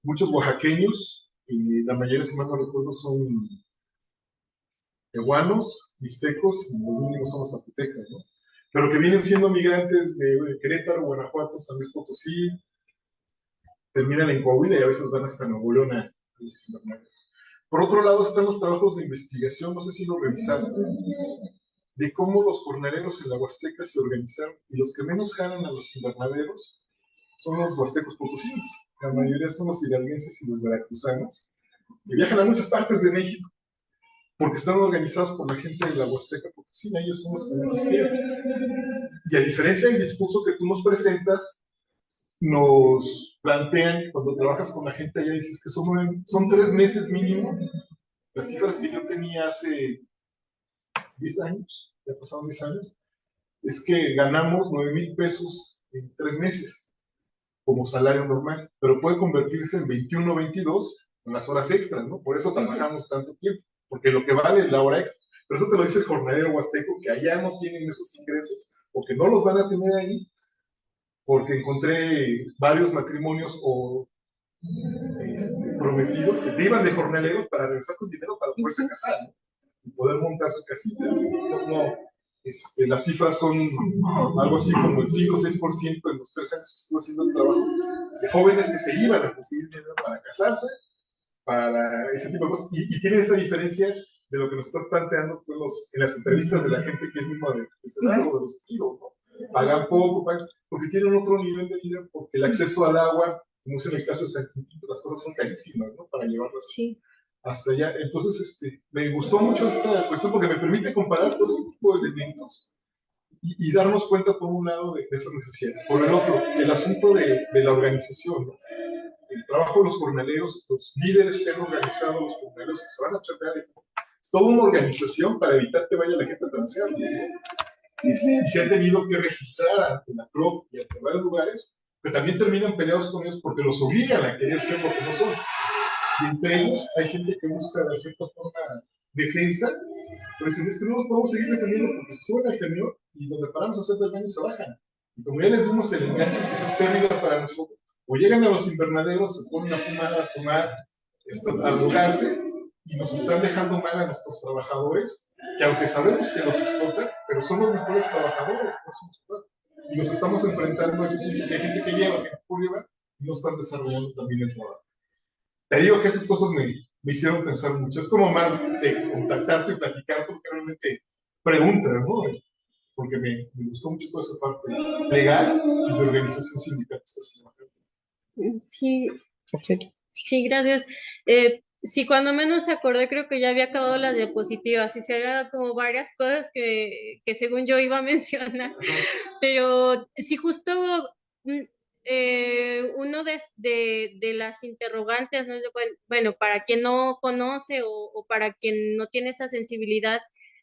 Muchos oaxaqueños, y la mayoría, si mal no recuerdo, son tehuanos, mixtecos, y los mínimos son los zapotecas, ¿no? Pero que vienen siendo migrantes de Querétaro, Guanajuato, San Luis Potosí, terminan en Coahuila y a veces van hasta Nuevo León a los invernaderos. Por otro lado están los trabajos de investigación, no sé si lo revisaste, de cómo los jornaleros en la Huasteca se organizaron, y los que menos jalan a los invernaderos son los huastecos potosinos. La mayoría son los hidalguenses y los veracruzanos, que viajan a muchas partes de México, porque están organizados por la gente de la Huasteca Potosina, ellos son los que menos quieren. Y a diferencia del discurso que tú nos presentas, nos plantean, cuando trabajas con la gente allá, dices que son 3 meses mínimo. Las cifras que yo tenía hace 10 años, ya pasaron 10 años, es que ganamos 9,000 pesos en 3 meses como salario normal, pero puede convertirse en 21 o 22 con las horas extras, ¿no? Por eso trabajamos tanto tiempo, porque lo que vale es la hora extra. Pero eso te lo dice el jornalero huasteco, que allá no tienen esos ingresos, o que no los van a tener ahí, porque encontré varios matrimonios o prometidos que se iban de jornaleros para regresar con dinero para poderse casar, ¿no? Y poder montar su casita. Las cifras son algo así como el 5 o 6% en los 3 años que estuve haciendo el trabajo, de jóvenes que se iban a conseguir dinero para casarse, para ese tipo de cosas. Y tiene esa diferencia de lo que nos estás planteando tú en las entrevistas de la gente que es mismo de Cerrado, de los tiros, ¿no? Pagan poco, porque tienen otro nivel de vida, porque el acceso al agua, como es en el caso de San Quintín, las cosas son carísimas, ¿no? Para llevarlas hasta allá. Entonces, me gustó mucho esta cuestión porque me permite comparar todo ese tipo de elementos y darnos cuenta, por un lado, de esas necesidades. Por el otro, el asunto de la organización, ¿no? El trabajo de los jornaleros, los líderes que han organizado los jornaleros que se van a chambear, es toda una organización para evitar que vaya la gente a transear, ¿no? Y se han tenido que registrar ante la CROC y ante varios lugares, que también terminan peleados con ellos porque los obligan a querer ser lo que no son. Y entre ellos hay gente que busca de cierta forma defensa, pero dicen, es que no nos podemos seguir defendiendo porque se suben al camión y donde paramos a hacer del baño se bajan. Y como ya les dimos el enganche, pues es pérdida para nosotros. O llegan a los invernaderos, se ponen a fumar, a tomar, a drogarse, y nos están dejando mal a nuestros trabajadores, que aunque sabemos que los explotan, pero son los mejores trabajadores, pues, y nos estamos enfrentando a ese asunto que hay gente que lleva, gente que lleva, y no están desarrollando también el trabajo. Te digo que esas cosas me hicieron pensar mucho. Es como más de contactarte y platicar porque realmente preguntas, ¿no? Porque me gustó mucho toda esa parte legal y de organización sindical que estás trabajando. Sí, Sí, gracias. Sí, cuando menos acordé, creo que ya había acabado las diapositivas y se había dado como varias cosas que según yo iba a mencionar, pero sí, justo mm, uno de las interrogantes, ¿no? Bueno, para quien no conoce o para quien no tiene esa sensibilidad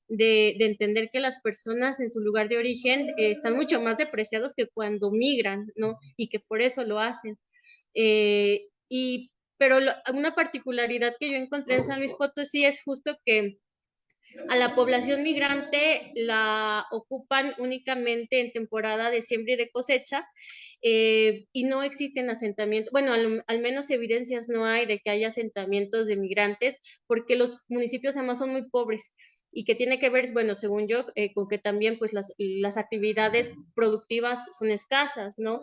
de entender que las personas en su lugar de origen están mucho más depreciados que cuando migran, ¿no? Y que por eso lo hacen. Pero una particularidad que yo encontré en San Luis Potosí es justo que a la población migrante la ocupan únicamente en temporada de siembra y de cosecha, y no existen asentamientos, bueno, al menos evidencias no hay de que haya asentamientos de migrantes, porque los municipios además son muy pobres y que tiene que ver, bueno, según yo, con que también pues las actividades productivas son escasas, ¿no?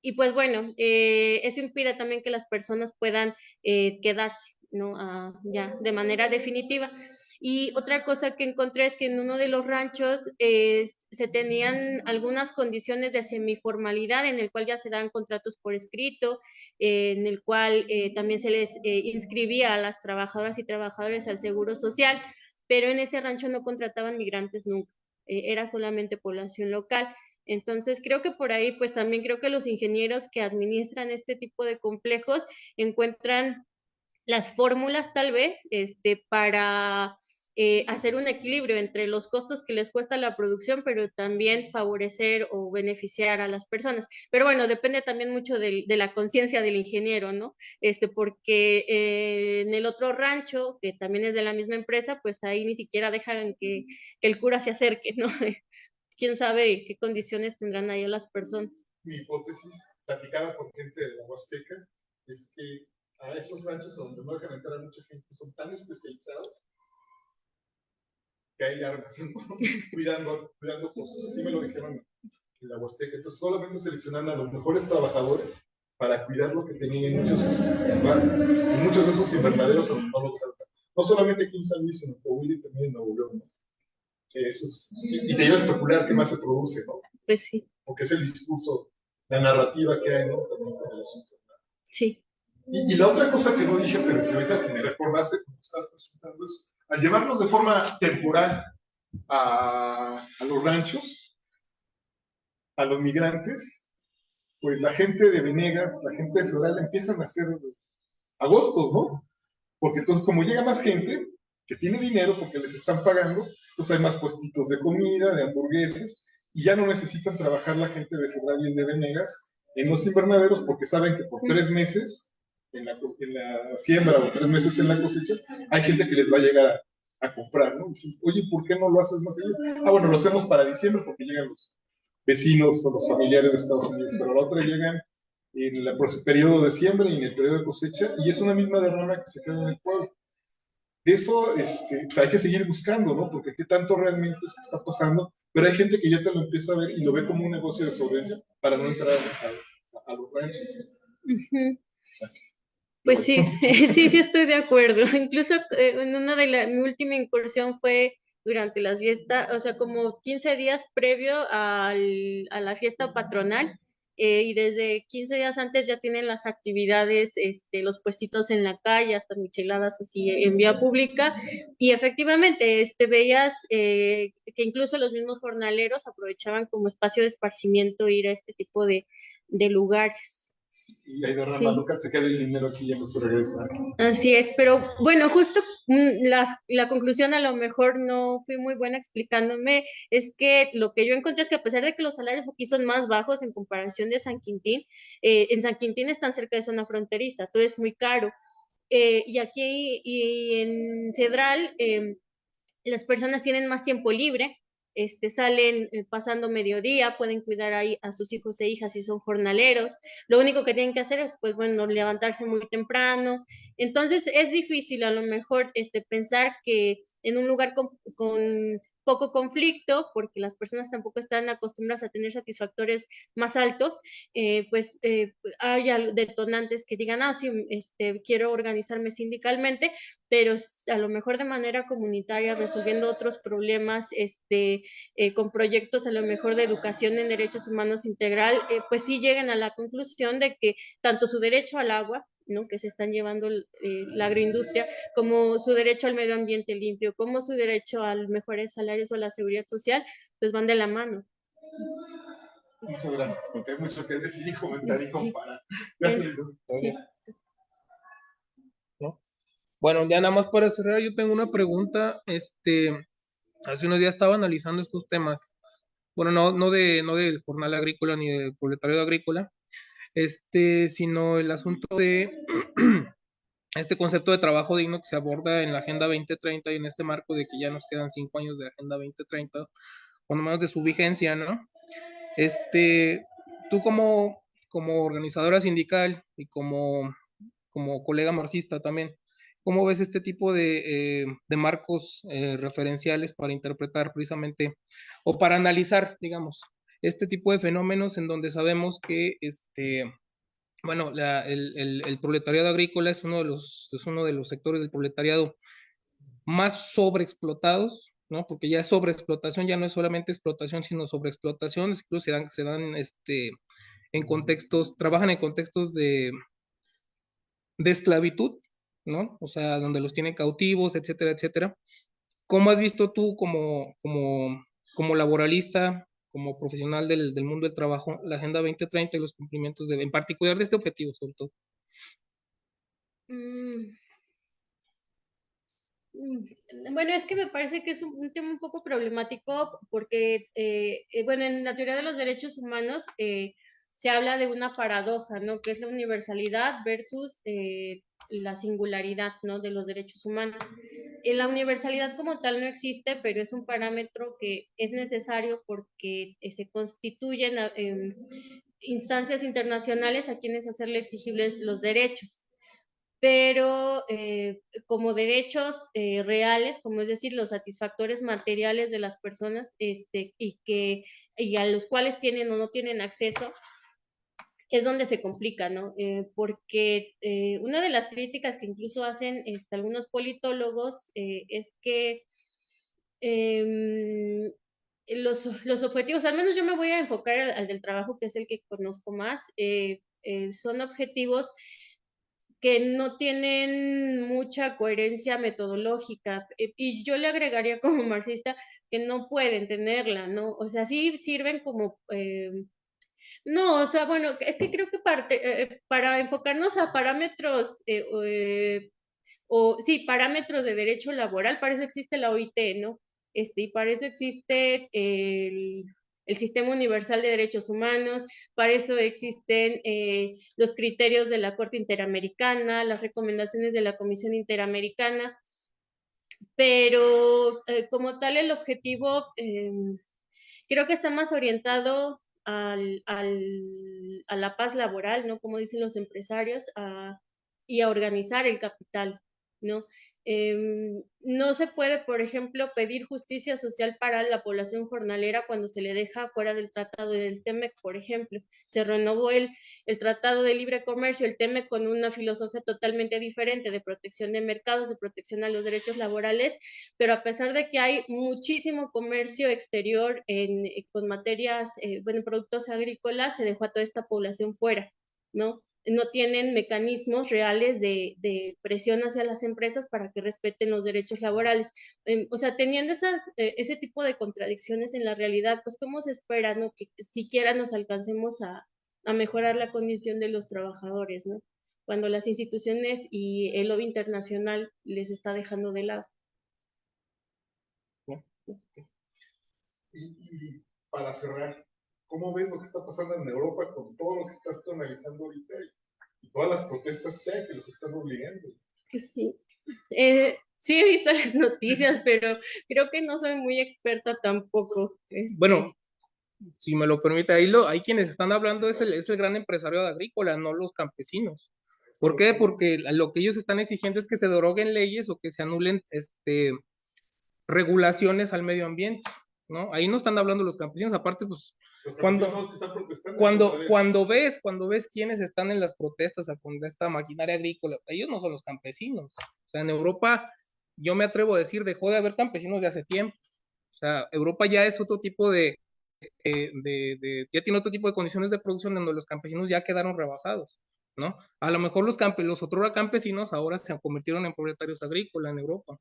Y pues bueno, eso impide también que las personas puedan quedarse, ¿no? Ya de manera definitiva. Y otra cosa que encontré es que en uno de los ranchos se tenían algunas condiciones de semiformalidad en el cual ya se daban contratos por escrito, en el cual también se les inscribía a las trabajadoras y trabajadores al seguro social, pero en ese rancho no contrataban migrantes nunca, era solamente población local. Entonces, creo que por ahí, pues también creo que los ingenieros que administran este tipo de complejos encuentran las fórmulas tal vez para hacer un equilibrio entre los costos que les cuesta la producción, pero también favorecer o beneficiar a las personas. Pero bueno, depende también mucho de la conciencia del ingeniero, ¿no? Porque en el otro rancho, que también es de la misma empresa, pues ahí ni siquiera dejan que el cura se acerque, ¿no? Quién sabe qué condiciones tendrán ahí las personas. Mi hipótesis, platicada por gente de la Huasteca, es que a esos ranchos donde no dejan entrar a mucha gente son tan especializados que hay armas, cuidando cosas. Así me lo dijeron en la Huasteca. Entonces solamente seleccionan a los mejores trabajadores para cuidar lo que tenían en muchos de esos invernaderos donde no los dejan. No solamente aquí en San Luis, sino en Coahuila y también en Nuevo León, ¿no? Y te iba a especular qué más se produce, ¿no? Pues sí. Porque es el discurso, la narrativa que hay, ¿no? También con el asunto. Sí. Y la otra cosa que no dije, pero que ahorita me recordaste cuando estás presentando es, al llevarlos de forma temporal a los ranchos, a los migrantes, pues la gente de Venegas, la gente de Cedral empiezan a hacer agostos, ¿no? Porque entonces como llega más gente que tiene dinero porque les están pagando, pues hay más puestitos de comida, de hamburguesas, y ya no necesitan trabajar la gente de Cedral y de Venegas en los invernaderos porque saben que por 3 meses en la siembra o 3 meses en la cosecha, hay gente que les va a llegar a comprar, ¿no? Dicen, oye, ¿por qué no lo haces más allá? Ah, bueno, lo hacemos para diciembre porque llegan los vecinos o los familiares de Estados Unidos, pero la otra llegan en el periodo de siembra y en el periodo de cosecha, y es una misma derrama que se queda en el pueblo. De eso pues hay que seguir buscando, ¿no? Porque qué tanto realmente es que está pasando, pero hay gente que ya te lo empieza a ver y lo ve como un negocio de solvencia para no entrar a los ranchos. Uh-huh. Pues sí, sí estoy de acuerdo. Incluso en una de mi última incursión fue durante las fiestas, o sea, como 15 días previo a la fiesta patronal, y desde 15 días antes ya tienen las actividades, los puestitos en la calle, hasta micheladas así en vía pública, y efectivamente veías que incluso los mismos jornaleros aprovechaban como espacio de esparcimiento ir a este tipo de lugares. Y ahí derrama local, se queda el dinero aquí y ya no se regresa. Así es, pero bueno, justo la conclusión a lo mejor no fui muy buena explicándome, es que lo que yo encontré es que a pesar de que los salarios aquí son más bajos en comparación de San Quintín, en San Quintín están cerca de zona fronteriza, todo es muy caro. Y aquí y en Cedral las personas tienen más tiempo libre, salen pasando mediodía, pueden cuidar ahí a sus hijos e hijas si son jornaleros. Lo único que tienen que hacer es, pues bueno, levantarse muy temprano. Entonces es difícil a lo mejor pensar que en un lugar con poco conflicto, porque las personas tampoco están acostumbradas a tener satisfactores más altos, pues haya detonantes que digan, sí, quiero organizarme sindicalmente, pero a lo mejor de manera comunitaria, resolviendo otros problemas, con proyectos a lo mejor de educación en derechos humanos integral, pues sí llegan a la conclusión de que tanto su derecho al agua, ¿no?, que se están llevando la agroindustria, como su derecho al medio ambiente limpio, como su derecho a mejores salarios o a la seguridad social, pues van de la mano. Muchas gracias, porque hay mucho que decir y comentar y comparar. Gracias. Sí. ¿No? Bueno, ya nada más para cerrar, yo tengo una pregunta. Hace unos días estaba analizando estos temas. Bueno, no del jornal agrícola ni del proletariado agrícola, sino el asunto de este concepto de trabajo digno que se aborda en la Agenda 2030 y en este marco de que ya nos quedan 5 años de Agenda 2030, cuando menos de su vigencia, ¿no? Tú como organizadora sindical y como colega marxista también, ¿cómo ves este tipo de marcos referenciales para interpretar precisamente o para analizar, digamos, este tipo de fenómenos en donde sabemos que bueno, el proletariado agrícola es uno de los sectores del proletariado más sobreexplotados, ¿no? Porque ya es sobreexplotación, ya no es solamente explotación, sino sobreexplotación, incluso se dan en contextos, trabajan en contextos de esclavitud, ¿no? O sea, donde los tienen cautivos, etcétera, etcétera. ¿Cómo has visto tú como laboralista, como profesional del mundo del trabajo, la Agenda 2030 y los cumplimientos en particular de este objetivo, sobre todo? Bueno, es que me parece que es un tema un poco problemático porque, bueno, en la teoría de los derechos humanos se habla de una paradoja, ¿no? Que es la universalidad versus la singularidad, ¿no?, de los derechos humanos. La universalidad como tal no existe, pero es un parámetro que es necesario porque se constituyen instancias internacionales a quienes hacerle exigibles los derechos, pero como derechos reales, como es decir, los satisfactores materiales de las personas, y a los cuales tienen o no tienen acceso, es donde se complica, ¿no? Porque una de las críticas que incluso hacen algunos politólogos es que los objetivos, al menos yo me voy a enfocar al del trabajo, que es el que conozco más, son objetivos que no tienen mucha coherencia metodológica, y yo le agregaría como marxista que no pueden tenerla, ¿no? O sea, sí sirven como, no, o sea, bueno, es que creo que para enfocarnos a parámetros, sí, parámetros de derecho laboral, para eso existe la OIT, ¿no? Y para eso existe el Sistema Universal de Derechos Humanos, para eso existen los criterios de la Corte Interamericana, las recomendaciones de la Comisión Interamericana, pero como tal el objetivo creo que está más orientado a la paz laboral, ¿no? Como dicen los empresarios, y a organizar el capital, ¿no? No se puede, por ejemplo, pedir justicia social para la población jornalera cuando se le deja fuera del tratado del TEMEC, por ejemplo. Se renovó el tratado de libre comercio, el TEMEC, con una filosofía totalmente diferente de protección de mercados, de protección a los derechos laborales, pero a pesar de que hay muchísimo comercio exterior con materias, bueno, productos agrícolas, se dejó a toda esta población fuera, ¿no? No tienen mecanismos reales de presión hacia las empresas para que respeten los derechos laborales. O sea, teniendo ese tipo de contradicciones en la realidad, pues ¿cómo se espera, no?, que siquiera nos alcancemos a mejorar la condición de los trabajadores, ¿no?, cuando las instituciones y el lobby internacional les está dejando de lado. Y para cerrar, ¿cómo ves lo que está pasando en Europa con todo lo que estás analizando ahorita y todas las protestas que hay que los están obligando? Sí. Sí he visto las noticias, pero creo que no soy muy experta tampoco. Bueno, si me lo permite, hay quienes están hablando es el gran empresario agrícola, no los campesinos. ¿Por qué? Porque lo que ellos están exigiendo es que se deroguen leyes o que se anulen regulaciones al medio ambiente, ¿no? Ahí no están hablando los campesinos, aparte, pues, Los cuando, campesinos son los que están protestando en contra de eso. cuando ves quiénes están en las protestas con esta maquinaria agrícola, ellos no son los campesinos. O sea, en Europa, yo me atrevo a decir, dejó de haber campesinos de hace tiempo. O sea, Europa ya es otro tipo ya tiene otro tipo de condiciones de producción donde los campesinos ya quedaron rebasados, ¿no? A lo mejor los otrora campesinos ahora se convirtieron en propietarios agrícolas en Europa,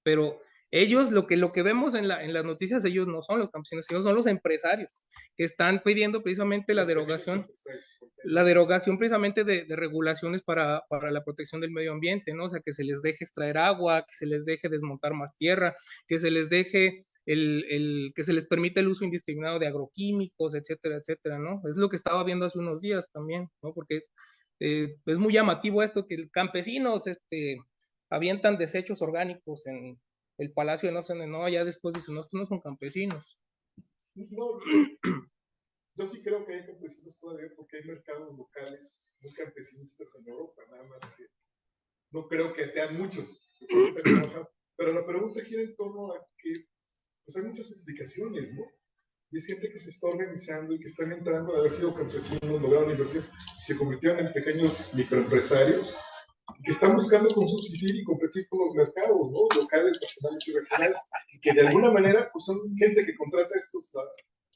pero ellos, lo que vemos en las noticias, ellos no son los campesinos, ellos son los empresarios que están pidiendo precisamente Los pequeños empresarios, la derogación precisamente de regulaciones para la protección del medio ambiente, ¿no? O sea, que se les deje extraer agua, que se les deje desmontar más tierra, que se les deje que se les permite el uso indiscriminado de agroquímicos, etcétera, etcétera, ¿no? Es lo que estaba viendo hace unos días también, ¿no? Porque es muy llamativo esto que campesinos, avientan desechos orgánicos en el palacio de no sé, no, ya después dicen, no, estos no son campesinos. No, yo sí creo que hay campesinos todavía porque hay mercados locales muy campesinistas en Europa, nada más que no creo que sean muchos, pero la pregunta gira en torno a que pues hay muchas explicaciones, ¿no? Y es gente que se está organizando y que están entrando a haber sido campesinos, lograron inversión y se convirtieron en pequeños microempresarios que están buscando con subsistir y competir con los mercados, ¿no? Locales, nacionales y regionales, y que de alguna manera pues son gente que contrata a estos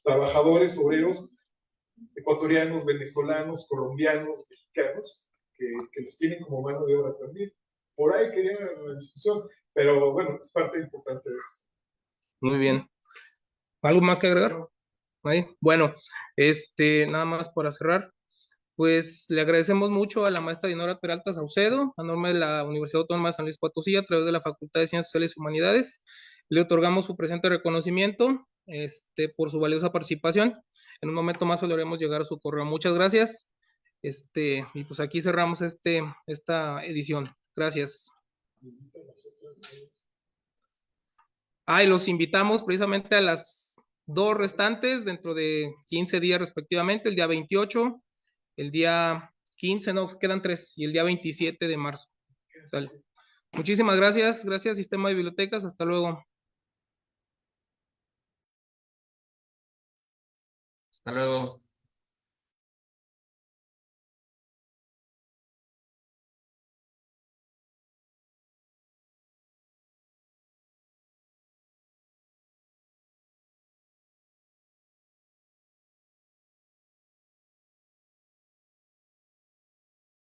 trabajadores, obreros, ecuatorianos, venezolanos, colombianos, mexicanos, que los tienen como mano de obra también. Por ahí quería la discusión, pero bueno, es parte importante de esto. Muy bien. ¿Algo más que agregar? ¿Ahí? Bueno, nada más para cerrar. Pues le agradecemos mucho a la maestra Dinora Peralta Saucedo, a nombre de la Universidad Autónoma de San Luis Potosí, a través de la Facultad de Ciencias Sociales y Humanidades. Le otorgamos su presente reconocimiento por su valiosa participación. En un momento más se lo haremos llegar a su correo. Muchas gracias. Y pues aquí cerramos esta edición. Gracias. Y los invitamos precisamente a las dos restantes dentro de 15 días respectivamente, el día 28, el día 15, no, quedan 3, y el día 27 de marzo. ¿Sale? Muchísimas gracias, gracias Sistema de Bibliotecas, hasta luego. Hasta luego.